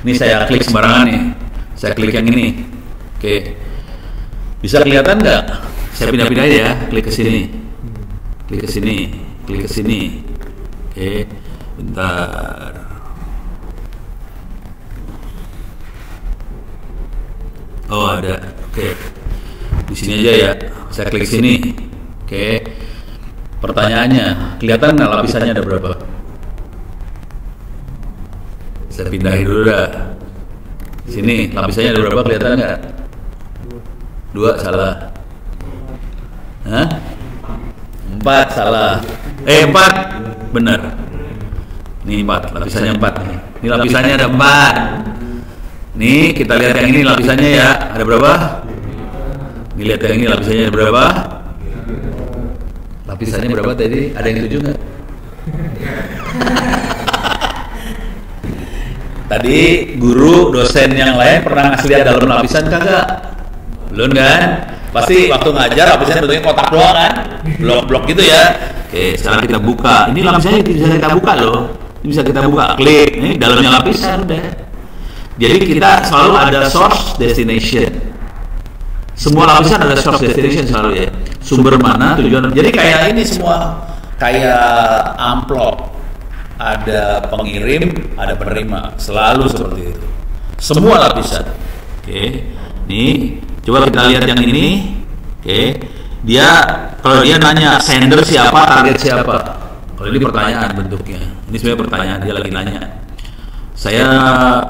Ini saya klik sembarangan nih. Saya klik yang ini. Oke. Bisa kelihatan nggak? Saya pindah-pindah ya. Klik ke sini. Klik ke sini. Klik ke sini. Oke. Bentar. Oh ada. Oke. Di sini aja ya. Saya klik sini. Oke. Pertanyaannya, kelihatan nggak lapisannya ada berapa? Saya pindahin dulu dah. Di sini lapisannya ada berapa? Kelihatan nggak? 2 salah. Hah? 4 salah. 4 benar. Ini 4, lapisannya 4 nih. Ini lapisannya ada 4. Nih kita lihat yang ini lapisannya ya. Ada berapa? Ini lihat yang ini lapisannya ada berapa? Lapisannya berapa tadi? Ada yang 7 nggak? Tadi guru, dosen yang lain pernah ngasih lihat dalam lapisan kagak? Belum kan? Pasti waktu ngajar lapisannya bentuknya kotak doang kan? Blok-blok gitu ya. Oke, sekarang kita buka. Ini lapisannya bisa kita buka loh. Ini bisa kita buka. Klik. Ini dalamnya lapisan udah. Jadi kita selalu ada source destination. Semua lapisan ada source destination selalu ya. Sumber mana, tujuan. Jadi kayak ini semua kayak amplop. ada pengirim, ada penerima, selalu seperti itu. Semua lapisan. Oke. Nih, coba kita lihat yang ini. Oke. Kalau dia nanya sender siapa, target siapa. Kalau ini pertanyaan bentuknya. Ini sebenarnya pertanyaan, dia lagi nanya.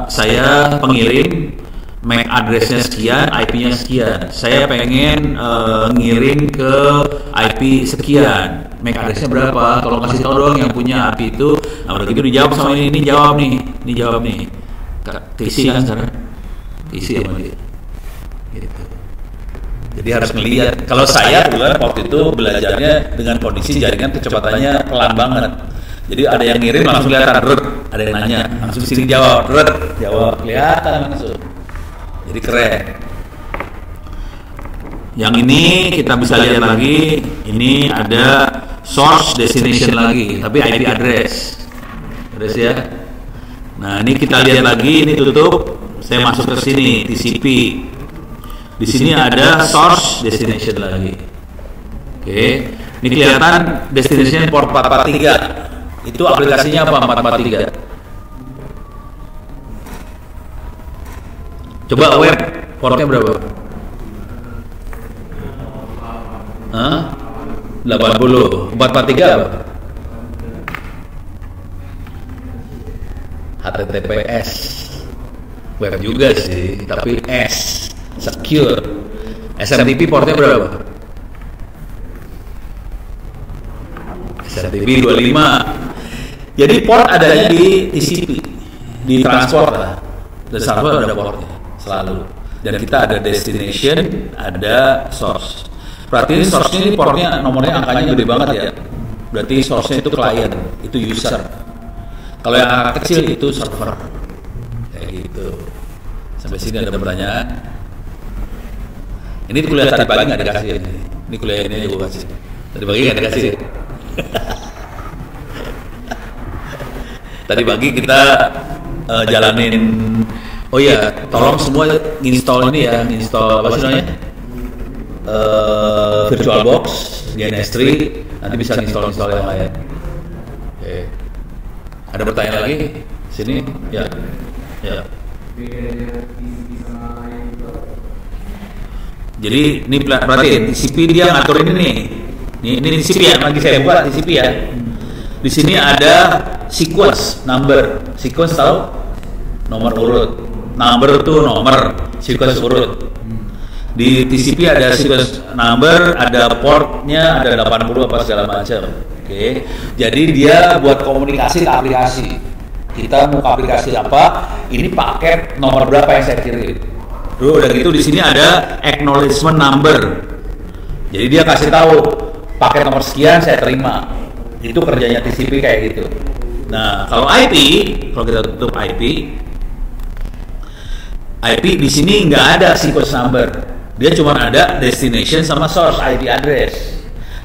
Saya pengirim, MAC address-nya sekian, IP-nya sekian. Saya pengen ngirim ke IP sekian. MAC address-nya berapa? Tolong kasih tahu dong yang punya IP itu. Nah, udah gitu dijawab sama ini jawab nih. Isi kan sekarang. Isi sama dia. Gitu. Jadi harus melihat. Kalau saya kebetulan waktu itu belajarnya dengan kondisi jaringan kecepatannya pelan banget. Jadi ada yang ngirim langsung kelihatan, ada yang nanya, langsung sini jawab, jawab kelihatan langsung. Jadi keren. Yang ini kita bisa lihat lagi, ini ada source destination lagi, tapi IP address ya. Nah ini kita lihat lagi, ini tutup. Saya masuk ke sini, TCP. Di sini ada source destination lagi. Oke, ini kelihatan destination port 443. Itu aplikasinya apa 443? Coba web portnya berapa? 80. 443 apa? HTTPS. Web juga sih, tapi S. Secure. SMTP portnya berapa? SMTP 25. Jadi port adanya di TCP, di transport lah. Dan transport ada portnya selalu. Dan kita ada destination, ada source. Berarti source-nya ini portnya nomornya angkanya gede banget ya. Berarti source-nya itu klien, itu user. Kalau yang angka kecil itu server. Kayak gitu. Sampai sini ada pertanyaan. Ini kuliah tadi pagi nggak dikasih ini. Ini kuliah ini gue kasih. Tadi pagi nggak dikasih. Tadi pagi kita jalanin. Oh iya, tolong semua install ini ya, install apa sih namanya? VirtualBox, DNS3, nanti bisa install yang lain. Oke. Ada pertanyaan lagi? Sini, ya. Jadi ini berarti TCP dia ngatur ini nih. Ini TCP ya, lagi saya buat TCP ya. Di sini ada sequence number. Sequence tahu? Nomor urut. Number itu nomor, sequence urut. Di TCP ada sequence number, ada portnya, ada 80 apa segala macam. Oke. Jadi dia buat komunikasi ke aplikasi. Kita mau ke aplikasi apa? Ini paket nomor berapa yang saya kirim. Udah gitu di sini ada acknowledgement number. Jadi dia kasih tahu paket nomor sekian saya terima. Itu kerjanya TCP kayak gitu. Nah, kalau IP, kalau kita tutup IP di sini nggak ada sequence number. Dia cuma ada destination sama source IP address.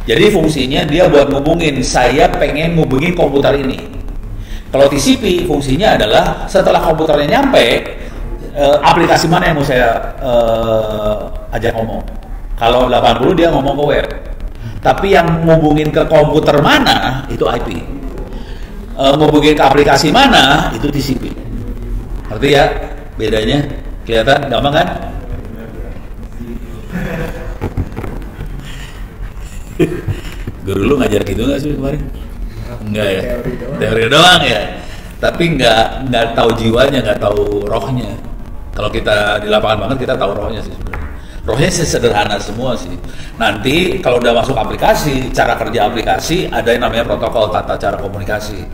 Jadi fungsinya dia buat ngubungin, saya pengen ngubungin komputer ini. Kalau TCP fungsinya adalah setelah komputernya nyampe, aplikasi mana yang mau saya ajak ngomong. Kalau 80 dia ngomong ke web. Tapi yang ngubungin ke komputer mana itu IP. Ngubungin ke aplikasi mana itu TCP. Ngerti ya bedanya? Kelihatan gampang kan? Guru lu ngajar gitu nggak sih kemarin? Enggak ya, teori doang ya. Tapi nggak tahu jiwanya, nggak tahu rohnya. Kalau kita di lapangan banget kita tahu rohnya sih sebenarnya. Rohnya sederhana semua sih. Nanti kalau udah masuk aplikasi, cara kerja aplikasi ada yang namanya protokol, tata cara komunikasi,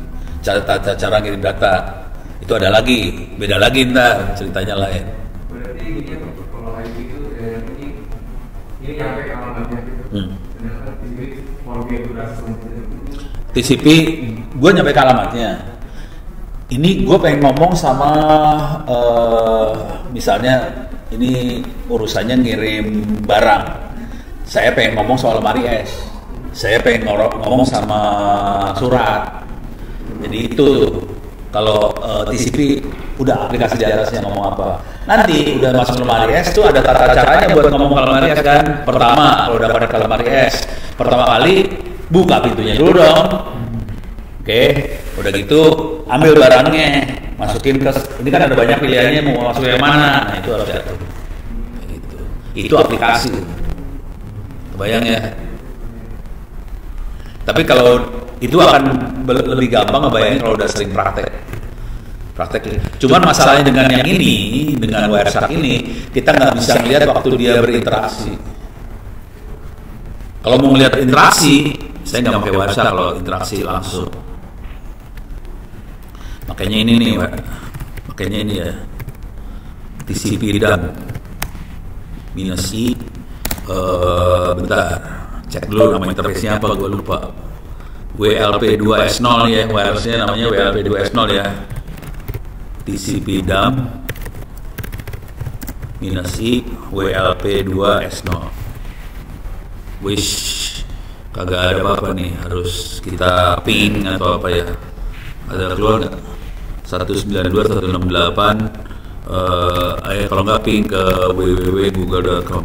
tata cara ngirim data. Itu ada lagi, beda lagi ntar ceritanya lain. Berarti ini kalau IP itu ini nyampe ke alamatnya gitu. TCP gue nyampe ke alamatnya. Ini gue pengen ngomong sama misalnya ini urusannya ngirim barang. Saya pengen ngomong soal lemari es. Saya pengen ngomong sama surat. Jadi itu kalau TCP udah aplikasi di atasnya ngomong apa. Nanti udah masuk lemari es tuh ada tata caranya buat ngomong ke lemari es kan. Pertama kalau udah pada ke lemari es, pertama kali buka pintunya dulu dong. Oke, udah gitu ambil barangnya, masukin ke, ini kan ada banyak pilihannya mau masuk yang mana, nah itu harus diatur. Gitu. Itu aplikasi, kebayang ya. Tapi kalau itu akan lebih gampang ngebayangin kalau udah sering praktek. Cuman masalahnya dengan yang ini, dengan Wireshark ini, kita nggak bisa melihat waktu dia berinteraksi. Kalau mau melihat interaksi, saya nggak pakai Wireshark kalau interaksi langsung. Makanya ini nih, makanya ini ya, TCP dump minus I, bentar, cek dulu nama interface-nya apa, gue lupa. WLP2S0 ya, wireless-nya namanya WLP2S0 ya. TCP dump minus I WLP2S0. Wish kagak ada apa-apa nih, harus kita ping atau apa ya, ada keluar nggak 192.168 kalau nggak ping ke www.google.com.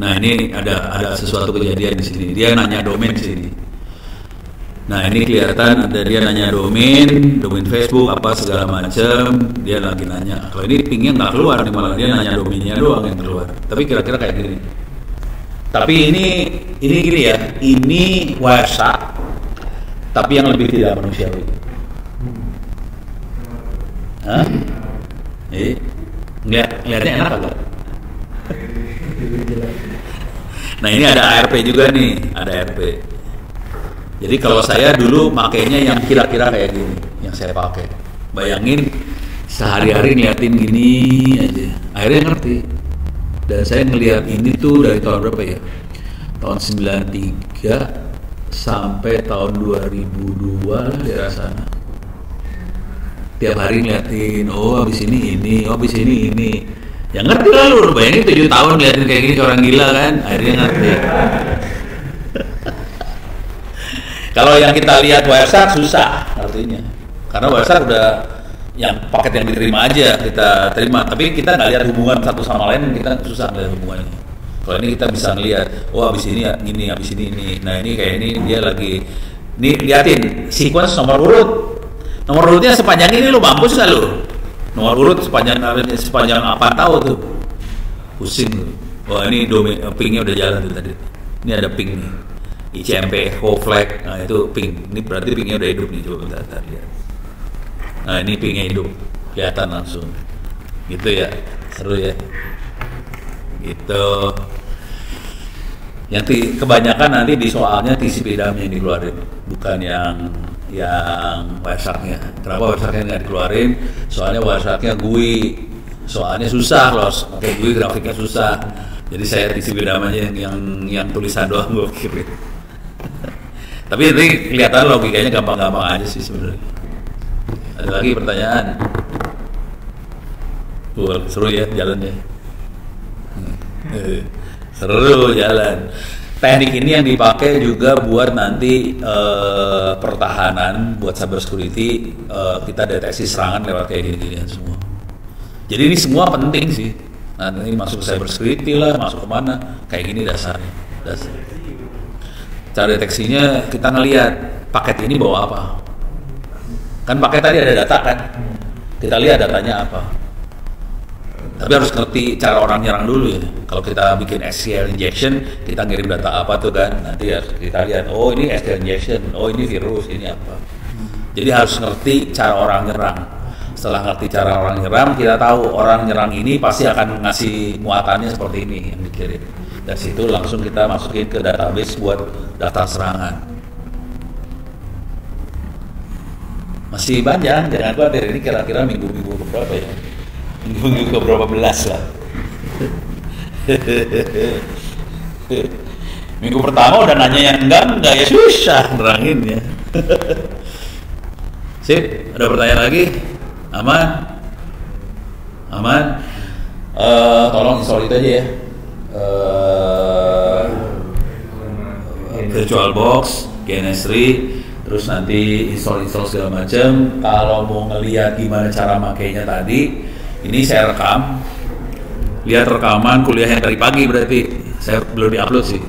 Nah ini ada sesuatu kejadian di sini, dia nanya domain di sini. Nah ini kelihatan ada dia nanya domain Facebook apa segala macam, dia lagi nanya. Kalau ini pingnya nggak keluar nih, malah dia nanya domainnya doang yang keluar. Tapi kira-kira kayak gini. Tapi ini gini ya, ini Wireshark, tapi yang lebih tidak manusiawi. Hah? Ngeliatnya enak agak. Nah ini ada ARP juga nih, ada ARP. Jadi kalau saya dulu makainya yang kira-kira kayak gini, yang saya pakai. Bayangin sehari-hari ngeliatin gini aja, akhirnya ngerti. Dan saya ngeliat ini tuh dari tahun berapa ya? Tahun 93 sampai tahun 2002 lah di sana. Tiap hari ngeliatin, oh abis ini, oh abis ini. Ya ngerti lah lu, bayangin 7 tahun ngeliatin kayak gini orang gila kan, akhirnya ngerti. Kalau yang kita lihat Wireshark susah artinya, karena Wireshark udah yang paket yang diterima aja kita terima, tapi kita nggak lihat hubungan satu sama lain, kita susah ngeliat hubungannya. Kalau ini kita bisa ngelihat, oh abis ini ini, abis ini. Nah ini kayak ini dia lagi, nih liatin sequence nomor urutnya sepanjang ini, lu mampus nggak lu? Nomor urut sepanjang apa tahu tuh, pusing tuh. Wah ini domain pingnya udah jalan tuh tadi. Ini ada ping nih. ICMP Echo Flag, nah itu ping, ini berarti pingnya udah hidup nih, coba bentar lihat. Nah ini pingnya hidup, kelihatan langsung, gitu ya, seru ya, gitu. Yang kebanyakan nanti di soalnya TCP dump yang dikeluarin, bukan yang Wireshark-nya. Kenapa Wireshark-nya nggak dikeluarin? Soalnya Wireshark-nya GUI, soalnya susah loh, pakai GUI grafiknya susah. Jadi saya TCP dump aja yang tulisan doang gue kirim. Tapi ini kelihatan logikanya gampang-gampang aja sih sebenarnya. Ada lagi pertanyaan? Seru ya jalannya. Seru jalan. Teknik ini yang dipakai juga buat nanti pertahanan, buat cyber security, kita deteksi serangan lewat kayak gini-ginian semua. Jadi ini semua penting sih. Nanti masuk ke cyber security lah, masuk kemana, kayak gini dasarnya. Cara deteksinya kita ngelihat paket ini bawa apa. Kan paket tadi ada data kan, kita lihat datanya apa. Tapi harus ngerti cara orang nyerang dulu ya. Kalau kita bikin SQL injection, kita ngirim data apa tuh kan, nanti harus kita lihat, oh ini SQL injection, oh ini virus, ini apa. Jadi harus ngerti cara orang nyerang. Setelah ngerti cara orang nyerang, kita tahu orang nyerang ini pasti akan ngasih muatannya seperti ini yang dikirim. Dari situ langsung kita masukin ke database buat data serangan. Masih banyak, jangan khawatir, ini kira-kira minggu-minggu berapa ya? Minggu-minggu ke berapa belas lah. Minggu pertama udah nanya yang enggak ya susah nerangin ya. Sip, ada pertanyaan lagi? Aman. Tolong install itu aja ya. VirtualBox, GNS3, terus nanti install segala macam. Kalau mau ngelihat gimana cara makainya tadi, ini saya rekam. Lihat rekaman kuliah yang dari pagi berarti saya belum diupload sih.